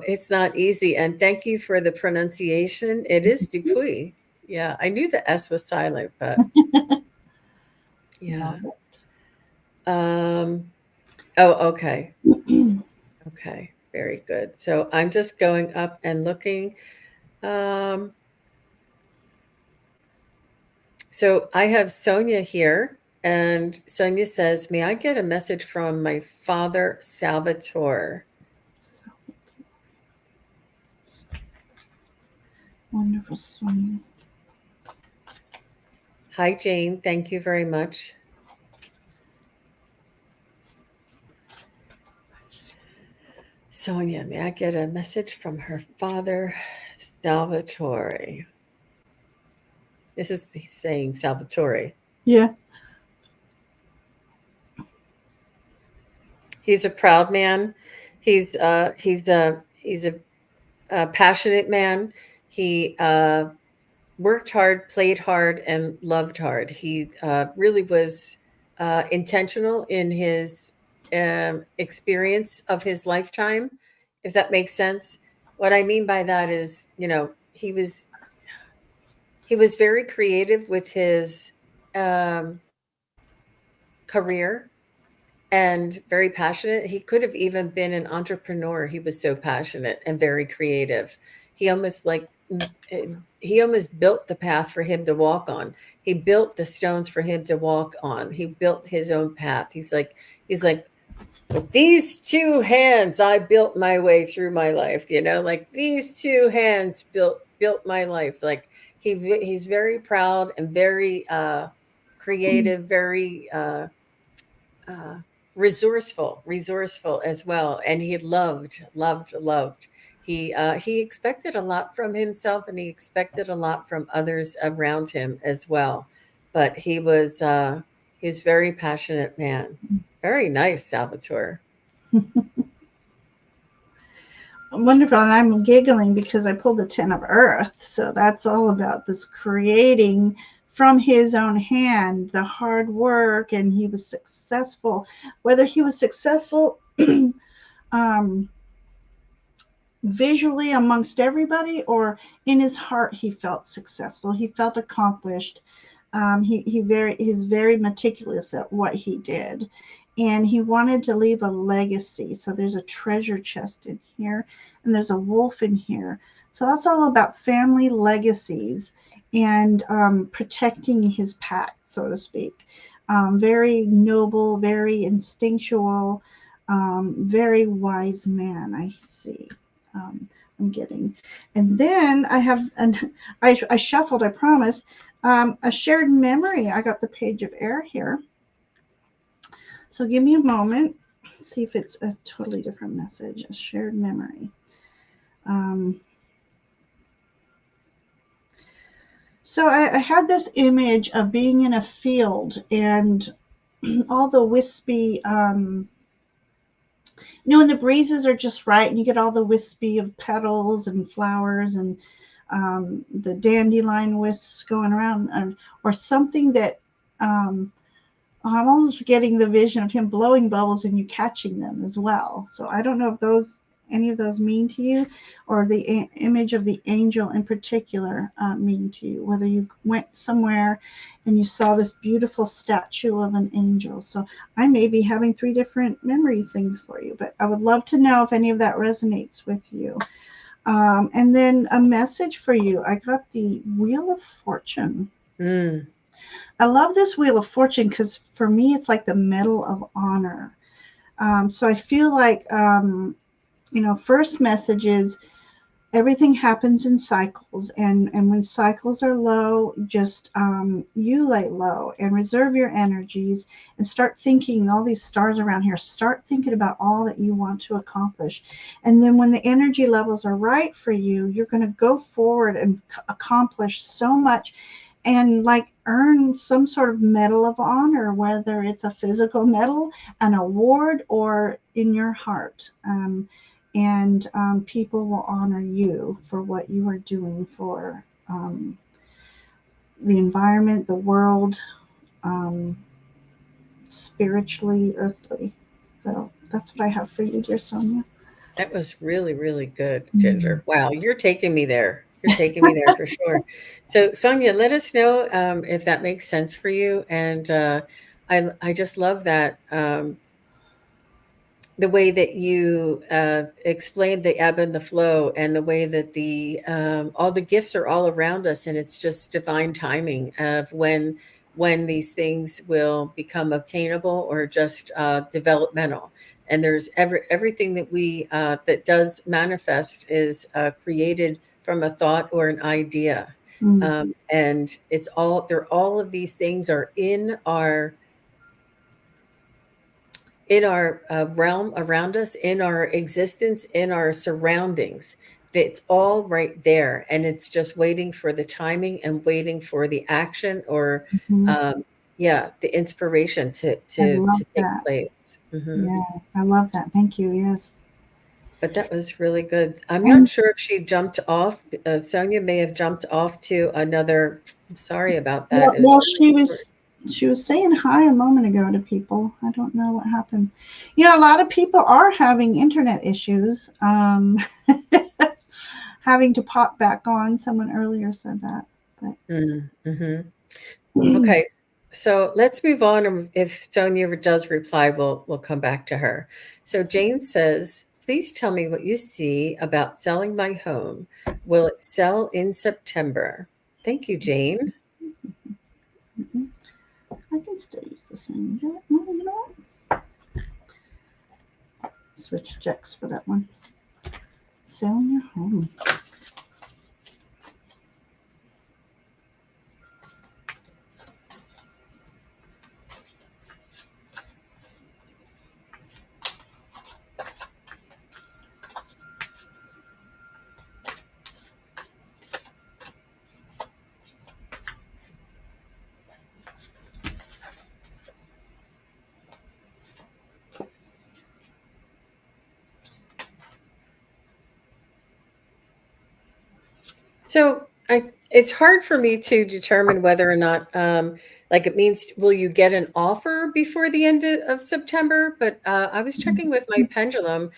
It's not easy. And thank you for the pronunciation. It is Dupuis. Yeah, I knew the S was silent, but yeah. Love Um, oh, okay. it. Okay, very good. So I'm just going up and looking. Um, so I have Sonia here, and Sonia says, "May I get a message from my father, Salvatore?" So wonderful song. Hi, Jane. Thank you very much. Sonia, may I get a message from her father, Salvatore? This is he's saying Salvatore. Yeah. He's a proud man. He's a passionate man. He worked hard, played hard, and loved hard. He really was intentional in his experience of his lifetime, if that makes sense. What I mean by that is, he was very creative with his um, career and very passionate. He could have even been an entrepreneur. He was so passionate and very creative. He almost like he almost built the path for him to walk on. He built the stones for him to walk on. He built his own path. He's like with these two hands I built my way through my life, like these two hands built my life. Like he's very proud and very creative, very uh, resourceful as well, and he loved. He expected a lot from himself, and he expected a lot from others around him as well. But he's a very passionate man. Very nice, Salvatore. Wonderful. And I'm giggling because I pulled the 10 of earth. So that's all about this creating from his own hand, the hard work, and he was successful. Whether he was successful um, visually amongst everybody or in his heart, he felt successful. He felt accomplished. He's very meticulous at what he did, and he wanted to leave a legacy. So there's a treasure chest in here, and there's a wolf in here. So that's all about family legacies and protecting his pack, so to speak. Very noble, very instinctual, very wise man. I see. Um, I'm getting, and then I have, and I shuffled. I promise a shared memory. I got the page of air here. So give me a moment. See if it's a totally different message. A shared memory. Um, so I had this image of being in a field and all the wispy, when the breezes are just right and you get all the wispy of petals and flowers and the dandelion wisps going around, or something that I'm almost getting the vision of him blowing bubbles and you catching them as well. So I don't know if any of those mean to you, or the image of the angel in particular mean to you, whether you went somewhere and you saw this beautiful statue of an angel. So I may be having three different memory things for you, but I would love to know if any of that resonates with you. And then a message for you. I got the Wheel of Fortune. Mm. I love this Wheel of Fortune because for me, it's like the Medal of Honor. So I feel like, first message is everything happens in cycles. And when cycles are low, just you lay low and reserve your energies and start thinking all these stars around here. Start thinking about all that you want to accomplish. And then when the energy levels are right for you, you're going to go forward and accomplish so much and like earn some sort of medal of honor, whether it's a physical medal, an award, or in your heart. And people will honor you for what you are doing for the environment, the world, um, spiritually, earthly. So that's what I have for you, dear Sonia. That was really, really good, Mm. Ginger. Wow, you're taking me there. You're taking me there for sure. So, Sonia, let us know if that makes sense for you. And I just love that. The way that you explained the ebb and the flow, and the way that the all the gifts are all around us, and it's just divine timing of when these things will become obtainable or just developmental. And there's everything that we that does manifest is created from a thought or an idea. Mm-hmm. And it's all of these things are in our realm around us, in our existence, in our surroundings. It's all right there, and it's just waiting for the timing and waiting for the action or, Mm-hmm. um, yeah, the inspiration to I to love to take that. place. Hmm. Yeah, I love that. Thank you. Yes. But that was really good. I'm not And sure if she jumped off. Sonia may have jumped off to another. Sorry about that. well, It was well, really short. she was saying hi a moment ago to people. I don't know what happened. A lot of people are having internet issues. Having to pop back on. Someone earlier said that, but Mm-hmm. Okay, so let's move on. And if Sonia does reply, we'll come back to her. So Jane says, "Please tell me what you see about selling my home. Will it sell in September?" Thank you, Jane. I can still use the same. You know what? Switch checks for that one. Selling your home. So it's hard for me to determine whether or not, like it means, will you get an offer before the end of September? But I was checking with my pendulum.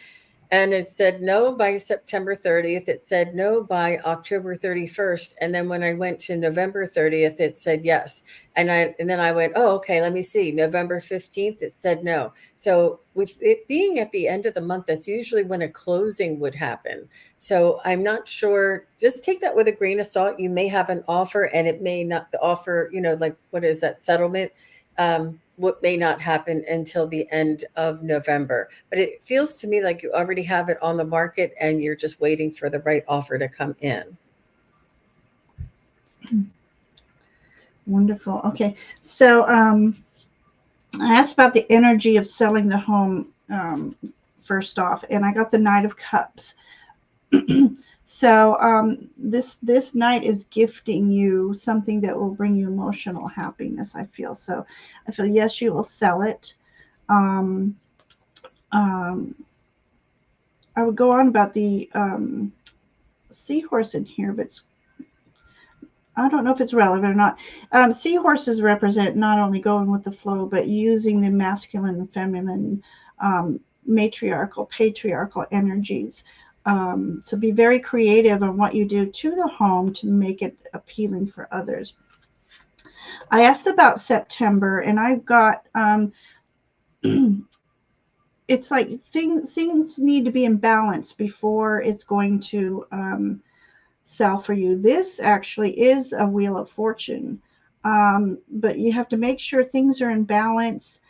And it said no by September 30th. It said no by October 31st. And then when I went to November 30th, it said yes. And then I went, oh, okay, let me see. November 15th, it said no. So with it being at the end of the month, that's usually when a closing would happen. So I'm not sure. Just take that with a grain of salt. You may have an offer, and it may not, the offer, like what is that, settlement? What may not happen until the end of November. But it feels to me like you already have it on the market and you're just waiting for the right offer to come in. Wonderful. Okay, so I asked about the energy of selling the home first off, and I got the Knight of Cups. So this night is gifting you something that will bring you emotional happiness. I feel so. I feel yes, you will sell it. Um, um, I would go on about the seahorse in here, but I don't know if it's relevant or not. Seahorses represent not only going with the flow, but using the masculine and feminine, matriarchal, patriarchal energies. So be very creative on what you do to the home to make it appealing for others. I asked about September, and I've got it's like things need to be in balance before it's going to sell for you. This actually is a wheel of fortune, but you have to make sure things are in balance.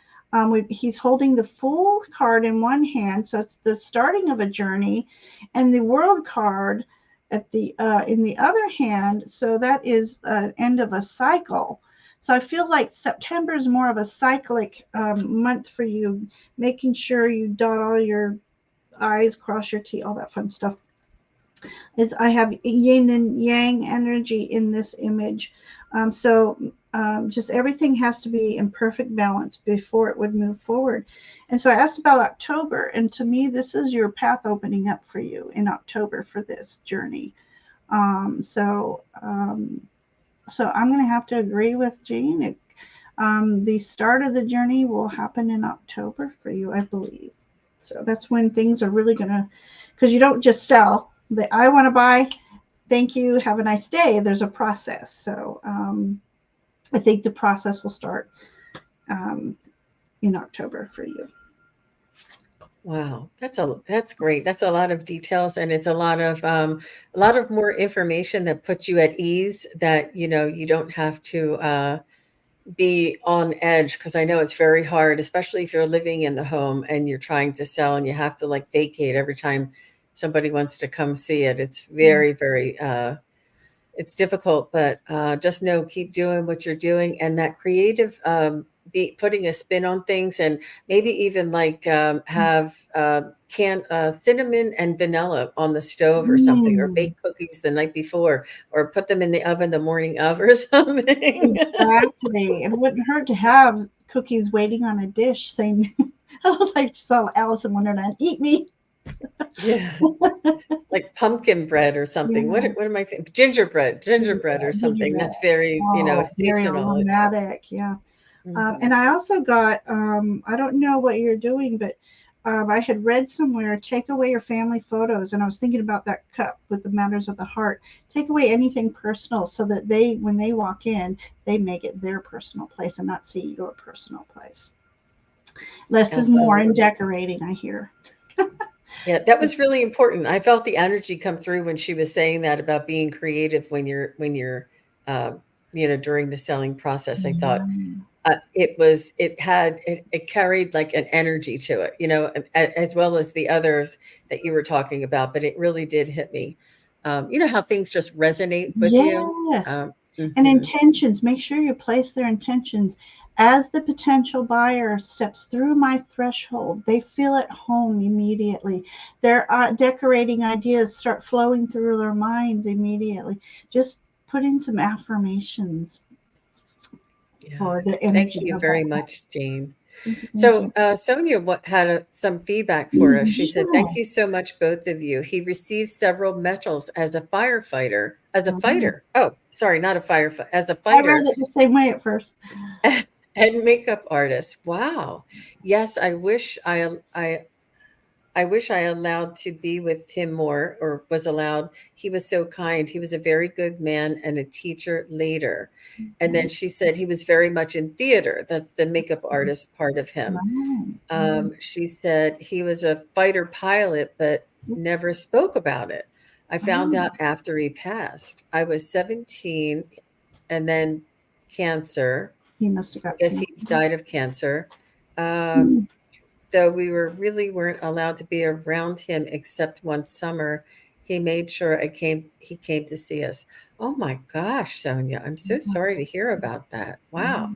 He's holding the Fool card in one hand, so it's the starting of a journey, and the World card at the in the other hand. So that is an end of a cycle. So I feel like September is more of a cyclic month for you, making sure you dot all your I's, cross your T, all that fun stuff. Is I have yin and yang energy in this image. Just everything has to be in perfect balance before it would move forward. And so I asked about October, and to me, this is your path opening up for you in October for this journey. Um, so, um, so I'm going to have to agree with Jean. The start of the journey will happen in October for you, I believe. So that's when things are really going to, because you don't just sell. I want to buy. thank you, have a nice day. There's a process. So I think the process will start um, in October for you. Wow, that's great. That's a lot of details, and it's a lot of more information that puts you at ease, that you don't have to be on edge, because I know it's very hard, especially if you're living in the home and you're trying to sell and you have to like vacate every time somebody wants to come see it. It's Yeah. very it's difficult, but just know, keep doing what you're doing, and that creative, be putting a spin on things, and maybe even like have cinnamon and vanilla on the stove or something, or Mm, bake cookies the night before, or put them in the oven the morning of or something. exactly. It wouldn't hurt to have cookies waiting on a dish saying, I was like, saw Alice in Wonderland, eat me. Yeah, like pumpkin bread or something. Yeah, What am I thinking? Gingerbread or something. gingerbread. That's very, Oh, very seasonal. aromatic. Yeah. And Mhm. I also got, I don't know what you're doing, but I had read somewhere, take away your family photos. And I was thinking about that cup with the matters of the heart. Take away anything personal so that when they walk in, they make it their personal place and not see your personal place. Less is more in Absolutely. decorating, I hear. Yeah, that was really important. I felt the energy come through when she was saying that about being creative uh, during the selling process. I thought it carried like an energy to it, as well as the others that you were talking about. But it really did hit me. You know how things just resonate with you. Yes. And Mhm. intentions, make sure you place their intentions. As the potential buyer steps through my threshold, they feel at home immediately. Their decorating ideas start flowing through their minds immediately. Just put in some affirmations Yeah. for the Thank energy you of that very home. much, Jane. Thank you. Thank So, you. Sonia had some feedback for us. She said, "Thank you Yes. so much, both of you. He received several medals as a firefighter, as a Oh, fighter. Oh, sorry, not a firefighter, as a I read fighter it the same way at first. and makeup artist. Wow. Yes, I wish I allowed to be with him more, or was allowed. He was so kind. He was a very good man and a teacher later." And then she said he was very much in theater. That's the makeup artist part of him. Right. Right. She said he was a fighter pilot, but never spoke about it. I found Oh, out after he passed. I was 17, and then cancer. he must have I got guess he cancer. died of cancer. Um, though we weren't allowed to be around him except one summer. He made sure he came to see us. Oh my gosh, Sonia, I'm so sorry to hear about that. Wow.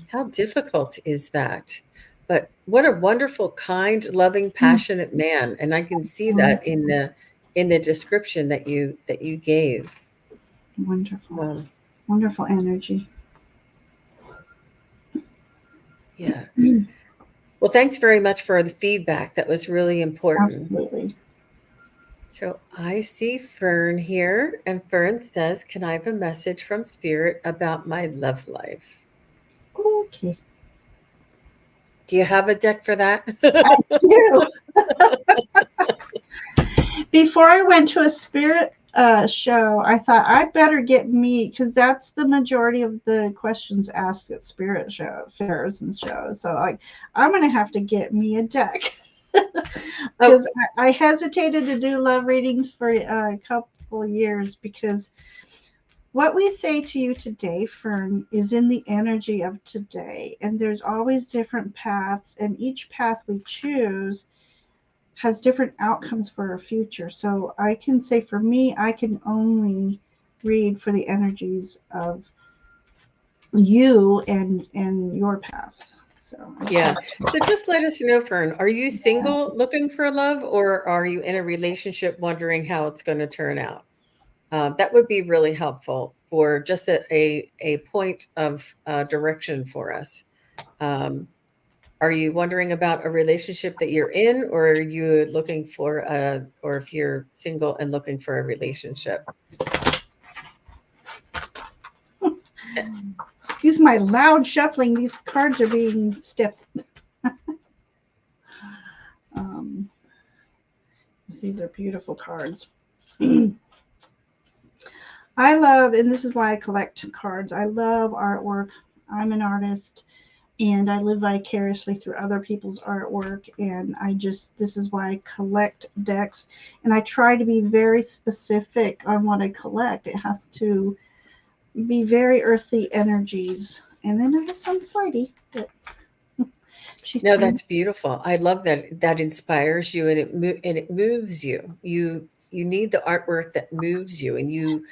How difficult is that? But what a wonderful, kind, loving, passionate man, and I can see that in the description that you gave. Wonderful. Um, Wonderful energy. yeah. Well, thanks very much for the feedback. That was really important. Absolutely. So I see Fern here, and Fern says, "Can I have a message from Spirit about my love life?" Okay. Do you have a deck for that? You. Before I went to a spirit show, I thought I better get me because that's the majority of the questions asked at spirit show fairs and shows. So I'm gonna have to get me a deck Oh, because I hesitated to do love readings for a couple years because what we say to you today, Fern, is in the energy of today, and there's always different paths, and each path we choose has different outcomes for our future. So I can say for me, I can only read for the energies of you and your path. So I just yeah. have So just let us know, Fern. Are you single looking for love, or are you in a relationship wondering how it's going to turn out? That would be really helpful for just a point of direction for us. Um, are you wondering about a relationship that you're in, or are you looking for or if you're single and looking for a relationship? excuse my loud shuffling. These cards are being stiff. Um, these are beautiful cards. I love, and this is why I collect cards. I love artwork. I'm an artist, and I live vicariously through other people's artwork. And this is why I collect decks. And I try to be very specific on what I collect. It has to be very earthy energies. And then I have some flighty, but she's No, tiny. that's beautiful. I love that that inspires you and it moves you. You need the artwork that moves you, and you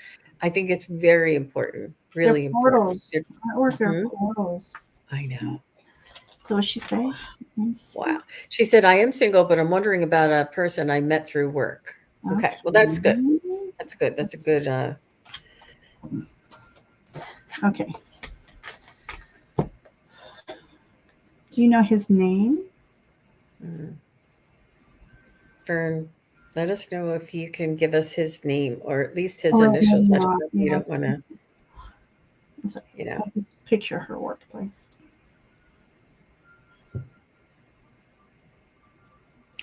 I think it's very important, They're really important. portals. Artwork are Mhm. portals. I know. So what she say? Let me see. Wow. She said, "I am single, but I'm wondering about a person I met through work." Okay. Well, that's good. Okay. That's good. That's a good Okay. Do you know his name? mm, Fern, let us know if you can give us his name or at least his Or maybe initials. I don't not. know if you Yeah. don't want to, So you know. I'll just picture her workplace.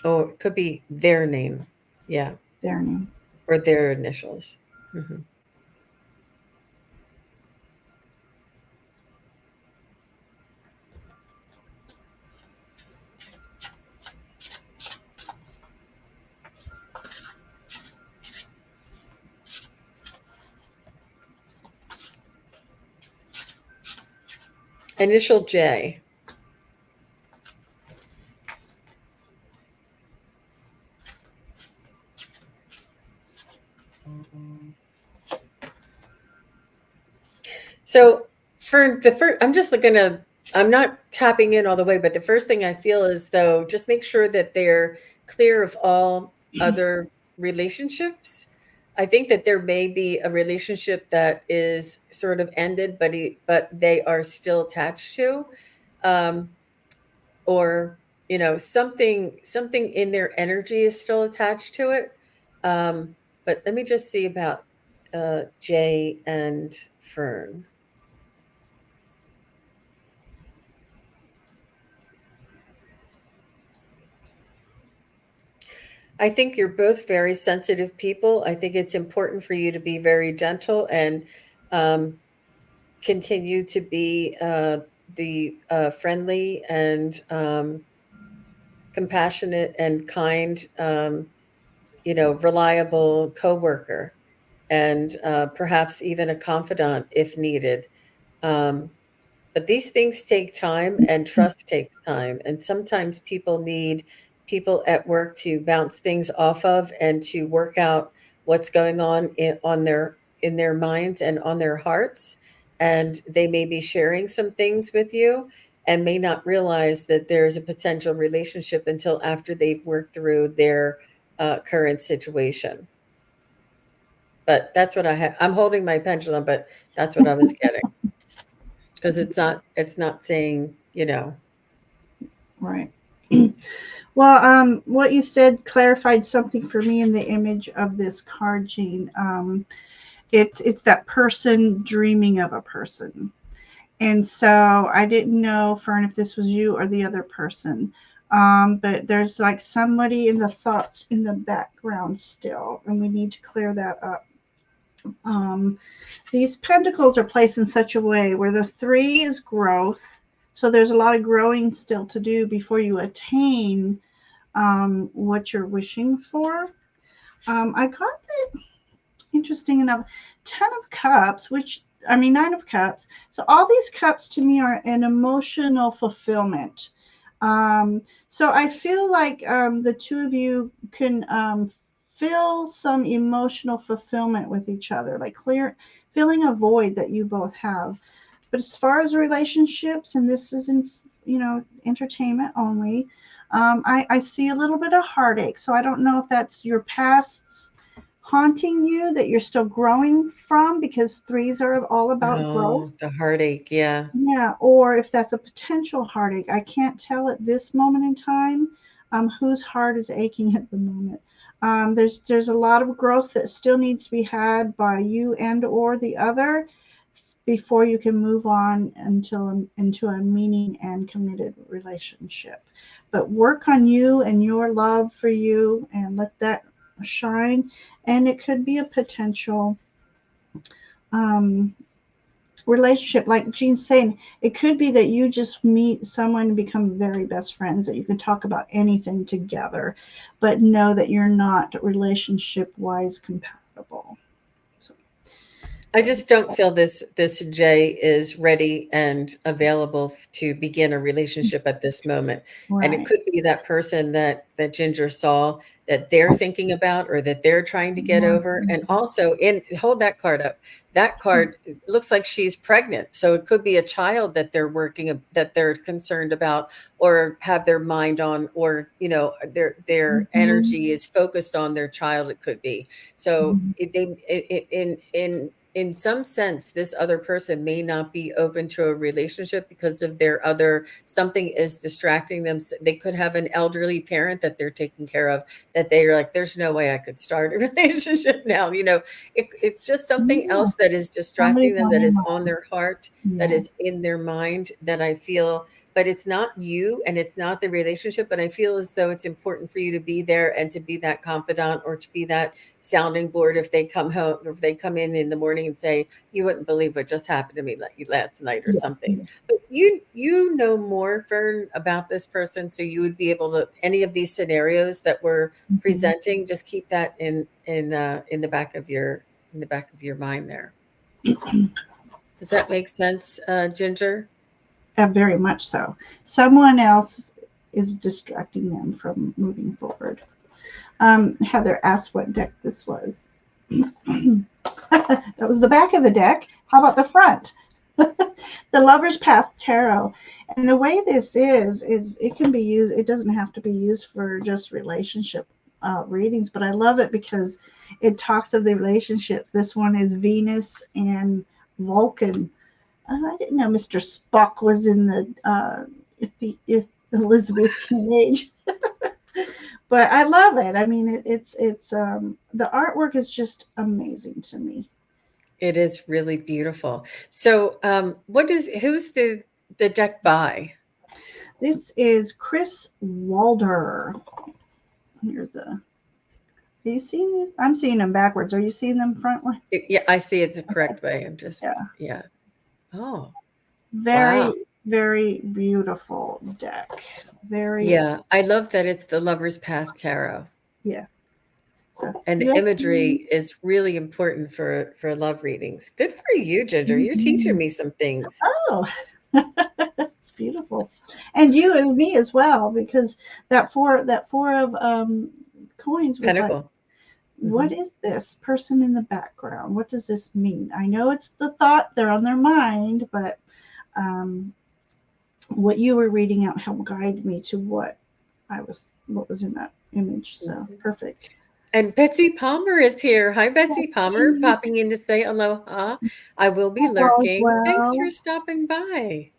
Oh, it could be their name. Yeah. Their name. Or their initials. Mhm. Initial J. So for the first, I'm not tapping in all the way, but the first thing I feel is though, just make sure that they're clear of all other relationships. I think that there may be a relationship that is sort of ended, but they are still attached to, um, or something in their energy is still attached to it. But let me just see about Jay and Fern. I think you're both very sensitive people. I think it's important for you to be very gentle and um, continue to be the friendly and compassionate and kind, reliable coworker, and perhaps even a confidant if needed. Um, But these things take time and trust takes time. And sometimes people need people at work to bounce things off of and to work out what's going on in their minds and on their hearts. And they may be sharing some things with you and may not realize that there's a potential relationship until after they've worked through their current situation. But that's what I have. I'm holding my pendulum, but that's what I was getting. Because it's not saying, Right. Well, what you said clarified something for me in the image of this card, Jean. It's that person dreaming of a person. And so I didn't know, Fern, if this was you or the other person. But there's like somebody in the thoughts in the background still, and we need to clear that up. Um, these pentacles are placed in such a way where the three is growth. So there's a lot of growing still to do before you attain what you're wishing for. I got the interesting enough 10 of cups, which I mean 9 of cups. So all these cups to me are an emotional fulfillment. So I feel like the two of you can fill some emotional fulfillment with each other, like clear filling a void that you both have. But as far as relationships, and this is in entertainment only, I see a little bit of heartache. So I don't know if that's your past's haunting you that you're still growing from, because threes are all about oh, growth. the heartache. Yeah. Yeah, or if that's a potential heartache. I can't tell at this moment in time whose heart is aching at the moment. There's a lot of growth that still needs to be had by you and or the other before you can move on into a meaning and committed relationship. But work on you and your love for you and let that shine. And it could be a potential. um, relationship, like Jean's saying, it could be that you just meet someone and become very best friends that you can talk about anything together, but know that you're not relationship wise compatible. So, I just don't feel this Jay is ready and available to begin a relationship at this moment. And it right. could be that person that Ginger saw that they're thinking about or that they're trying to get over. And Mhm. also in hold that card up. That card looks like she's pregnant. So it could be a child that they're that they're concerned about or have their mind on, or their Mhm. energy is focused on their child. It could be. So Mhm. in some sense, this other person may not be open to a relationship because of their other something is distracting them. They could have an elderly parent that they're taking care of, that they're like, there's no way I could start a relationship now. It's just something Yeah, else that is distracting somebody's them, on that your is on mind. their heart, that Yes. is in their mind, that I feel. But it's not you and it's not the relationship. But I feel as though it's important for you to be there and to be that confidant, or to be that sounding board if they come home, or if they come in the morning and say, you wouldn't believe what just happened to me last night or Yeah. something. Yeah. But you know more, Fern, about this person, so you would be able to, any of these scenarios that we're Mhm. presenting, just keep that in the back of your mind there. Does that make sense, Ginger? Very much so. Someone else is distracting them from moving forward. Heather asked what deck this was. That was the back of the deck. How about the front? The Lover's Path Tarot. And the way this is it can be used, it doesn't have to be used for just relationship readings, but I love it because it talks of the relationship. This one is Venus and Vulcan. I didn't know Mr. Spock was in if Elizabethan age, but I love it. I mean, it's the artwork is just amazing to me. It is really beautiful. So, who's the deck by? This is Chris Walder. Here's a. Are you seeing these? I'm seeing them backwards. Are you seeing them front way? Yeah, I see it the correct way. I'm just, Yeah. yeah. Oh, Very, wow. very beautiful deck. Very, Yeah, I love that it's the Lover's Path Tarot. yeah. So And you the guys see imagery is really important for love readings. Good for you, Ginger. You're teaching these? me some things. Oh, it's beautiful, and you and me as well, because that four of coins was like, Pentacle. what Mhm. is this person in the background? What does this mean? I know it's the thought they're on their mind, but um, what you were reading out helped guide me to what was in that image. So Mhm. perfect. And Betsy Palmer is here. Hi, Betsy Palmer, popping in to say aloha. I will be All is lurking. Thanks for well. stopping by.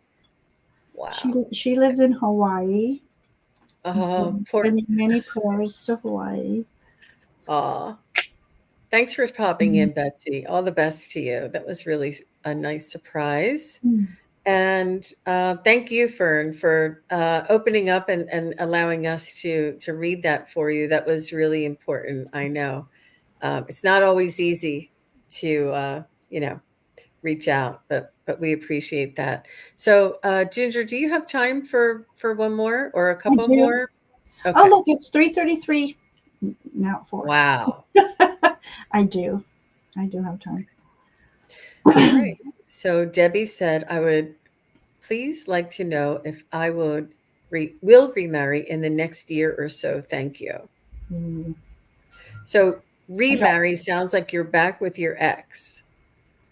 Wow. She lives in Hawaii, and so Oh, I'm poor. sending many prayers to Hawaii. Aw. Thanks for popping Mhm. in, Betsy. All the best to you. That was really a nice surprise. Mm. And thank you, Fern, for opening up and allowing us to read that for you. That was really important. I know it's not always easy to reach out, but we appreciate that. So, Ginger, do you have time for one more or a I couple do. more? Oh, Okay. look, it's 3:33. Now 4. Wow. I do. I do have time. All right. So Debbie said, I would please like to know if I will remarry in the next year or so. Thank you. Mm, So I don't. remarry sounds like you're back with your ex,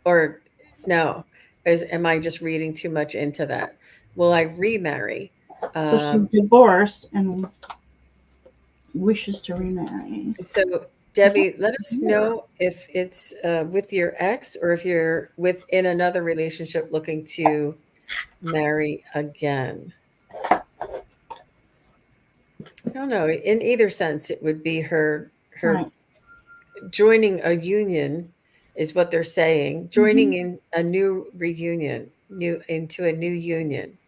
or no? Am I just reading too much into that? Will I remarry? So she's Um, divorced and wishes to remarry. so I don't Debbie, let us hear. know if it's with your ex or if you're within another relationship looking to marry again. I don't know. In either sense, it would be her Right. joining a union is what they're saying. Joining Hmm. in a new reunion, new into a new union.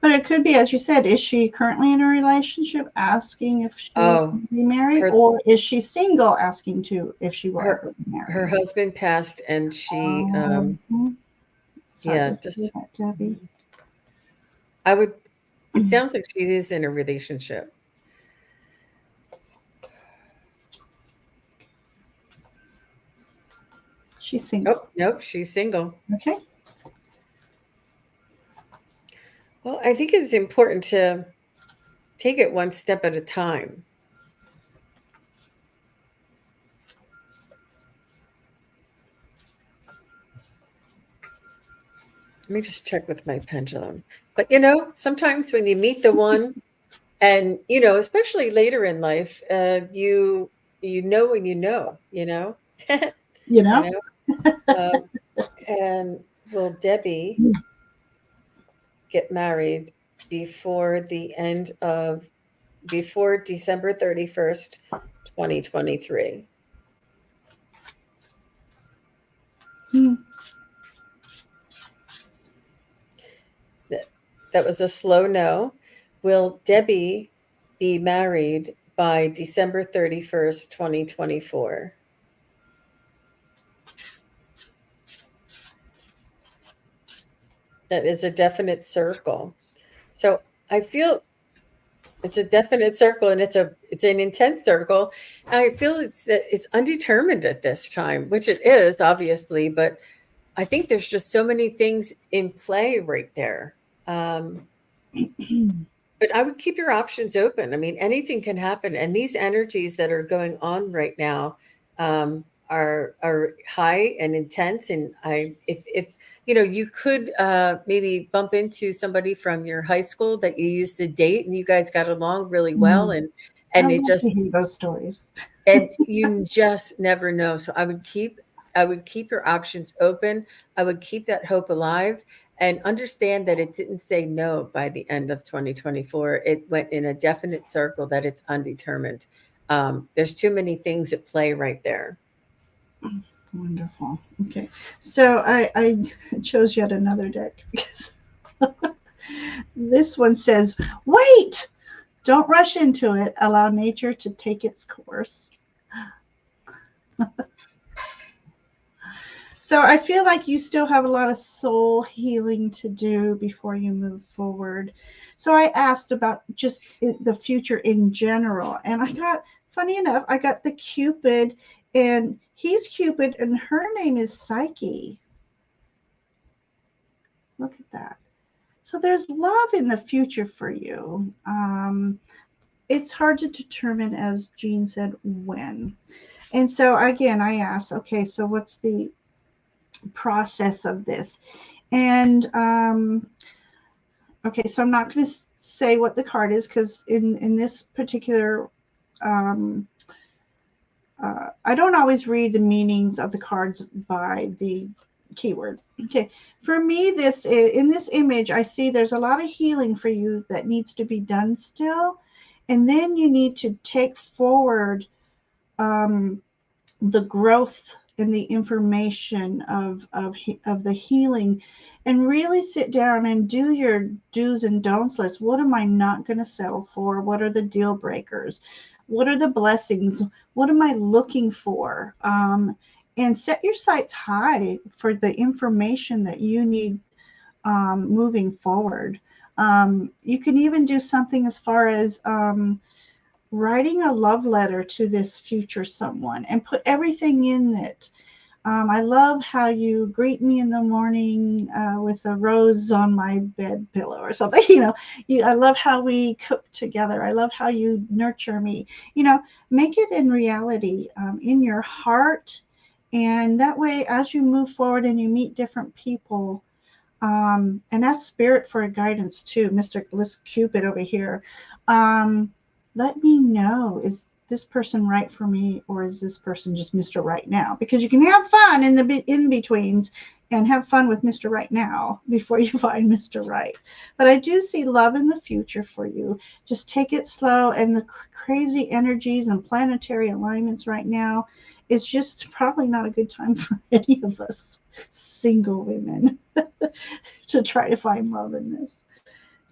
But it could be, as you said, is she currently in a relationship asking if she's Oh, going to be married, her or is she single asking to if she will her ever be her married? husband passed, and she Um, Sorry yeah, to hear just that, Debbie. I would it sounds like she is in a relationship. She's single. Oh, nope, she's single. Okay. Well, I think it's important to take it one step at a time. Let me just check with my pendulum. But, sometimes when you meet the one and, especially later in life, you know when you know, you know? You You know? know? Um, and will Debbie get married before the end of before December 31st, 2023? Hmm. That that was a slow no. Will Debbie be married by December 31st, 2024? That is a definite circle. So I feel it's a definite circle, and it's an intense circle. I feel it's undetermined at this time, which it is obviously, but I think there's just so many things in play right there. Um, but I would keep your options open. I mean, anything can happen, and these energies that are going on right now are high and intense. And if you could maybe bump into somebody from your high school that you used to date, and you guys got along really well, Hmm. I and it love to just hear those stories. and you just never know. So I would keep your options open. I would keep that hope alive and understand that it didn't say no by the end of 2024. It went in a definite circle that it's undetermined. There's too many things at play right there. Wonderful. Okay. So I chose yet another deck because this one says, wait, don't rush into it. Allow nature to take its course. So I feel like you still have a lot of soul healing to do before you move forward. So I asked about just the future in general, and funny enough, I got the Cupid, and he's Cupid, and her name is Psyche. Look at that. So there's love in the future for you. It's hard to determine, as Jean said, when. And so again, I asked, okay, so what's the process of this? And okay, so I'm not going to say what the card is because in this particular, um, I don't always read the meanings of the cards by the keyword. Okay, for me, this in this image, I see there's a lot of healing for you that needs to be done still, and then you need to take forward um, the growth and the information of the healing, and really sit down and do your do's and don'ts list. What am I not going to settle for? What are the deal breakers? What are the blessings? What am I looking for? And set your sights high for the information that you need moving forward. You can even do something as far as writing a love letter to this future someone and put everything in it. I love how you greet me in the morning with a rose on my bed pillow or something. I love how we cook together. I love how you nurture me. Make it in reality, in your heart. And that way, as you move forward and you meet different people, and ask spirit for a guidance too, Mr. Cupid over here. Um, Let me know, is this person right for me, or is this person just Mr. Right Now? Because you can have fun in the in betweens and have fun with Mr. Right Now before you find Mr. Right. But I do see love in the future for you. Just take it slow, and the crazy energies and planetary alignments right now, it's just probably not a good time for any of us single women to try to find love in this.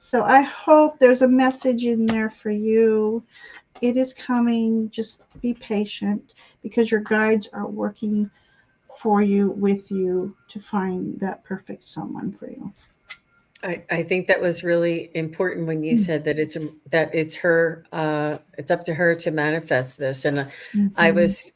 So I hope there's a message in there for you. It is coming. Just be patient because your guides are working for you, with you, to find that perfect someone for you. I think that was really important when you said that that it's her, it's up to her to manifest this. And I Mm-hmm. was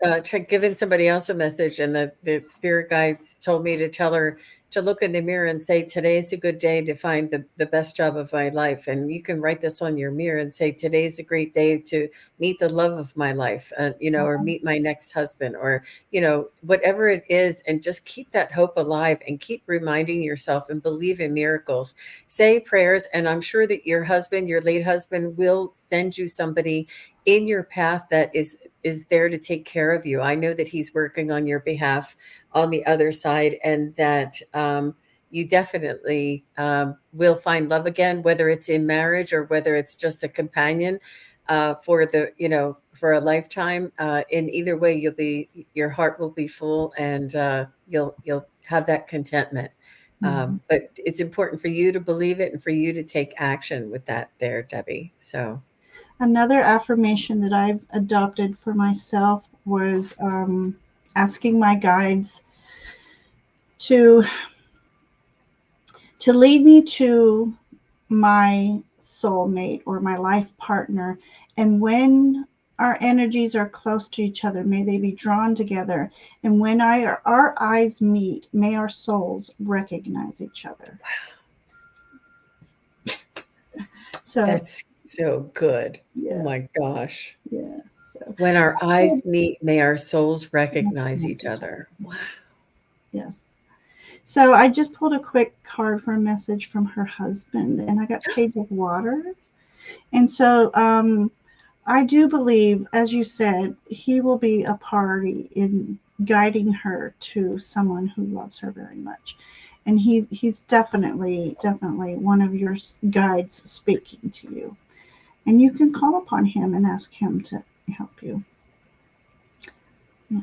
giving somebody else a message, and the spirit guide told me to tell her to look in the mirror and say, "Today's a good day to find the best job of my life." And you can write this on your mirror and say, "Today's a great day to meet the love of my life," or meet my next husband, or whatever it is, and just keep that hope alive and keep reminding yourself and believe in miracles. Say prayers, and I'm sure that your husband, your late husband, will send you somebody in your path that is there to take care of you. I know that he's working on your behalf on the other side, and that you definitely will find love again, whether it's in marriage or whether it's just a companion for for a lifetime. In either way, your heart will be full, and you'll have that contentment. Mm-hmm. But it's important for you to believe it and for you to take action with that there, Debbie. So, Another affirmation that I've adopted for myself was asking my guides to lead me to my soulmate or my life partner. And when our energies are close to each other, may they be drawn together. And when our eyes meet, may our souls recognize each other. So, that's so good. Oh yeah, my gosh. yeah. So, When our eyes I meet, may our souls recognize recognize each each other. other. Wow. Yes. So I just pulled a quick card for a message from her husband, and I got Page of Water. And so I do believe, as you said, he will be a party in guiding her to someone who loves her very much. And he's definitely one of your guides speaking to you. And you can call upon him and ask him to help you. Yeah.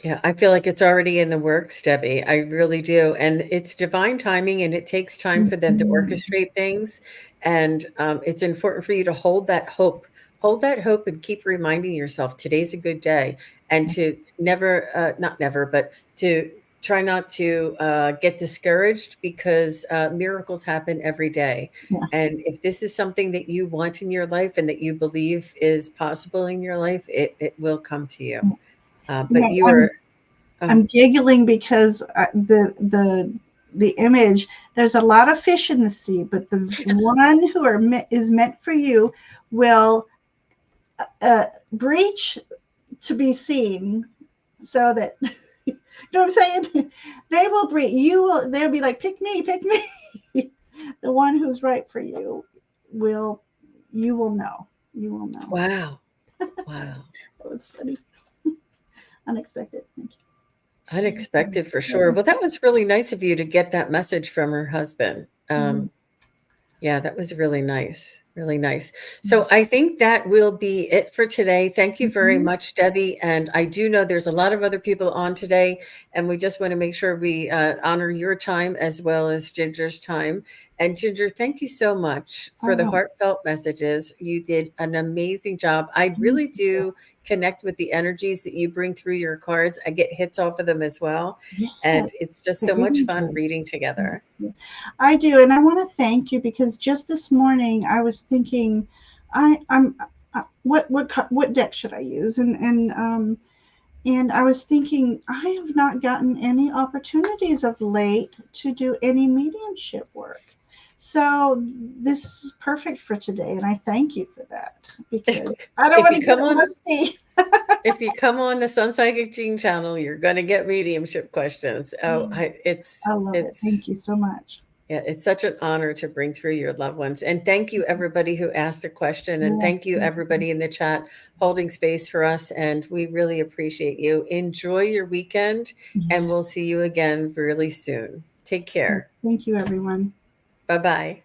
Yeah, I feel like it's already in the works, Debbie. I really do. And it's divine timing, and it takes time for them to Mhm. orchestrate things. And it's important for you to hold that hope. Hold that hope and keep reminding yourself today's a good day, and to never, not never, but to try not to get discouraged, because miracles happen every day. Yeah. And if this is something that you want in your life and that you believe is possible in your life, it will come to you. You But know, you are, I'm oh, giggling because the image. There's a lot of fish in the sea, but the one who is meant for you will breach to be seen, so that you know what I'm saying. They will breach. You will. They'll be like, pick me, pick me. The one who's right for you will. You will know. You will know. wow. Wow. That was funny, unexpected. Thank Unexpected for sure. you. Well, that was really nice of you to get that message from her husband. Yeah. Yeah, that was really nice. Really nice. So I think that will be it for today. Thank you very Mhm. much, Debbie. And I do know there's a lot of other people on today, and we just want to make sure we honor your time as well as Ginger's time. And Ginger, thank you so much for the Oh, heartfelt messages. You did an amazing job. I thank really you. do connect with the energies that you bring through your cards. I get hits off of them as well. Yes, And it's just so much very fun good. reading together. Yeah. I do, and I want to thank you because just this morning I was thinking, I'm what deck should I use? And I was thinking I have not gotten any opportunities of late to do any mediumship work. So this is perfect for today, and I thank you for that because I don't If want you to get come on rusty. If you come on the SunPsychic Jean channel, you're gonna get mediumship questions. Oh, I love it. it's Thank you so much. yeah, it's such an honor to bring through your loved ones. And thank you everybody who asked a question, and Yes, thank you thank you. everybody in the chat holding space for us, and we really appreciate you. Enjoy your weekend, and Yeah. we'll see you again really soon. Take Yes, care. thank you, everyone. Bye-bye.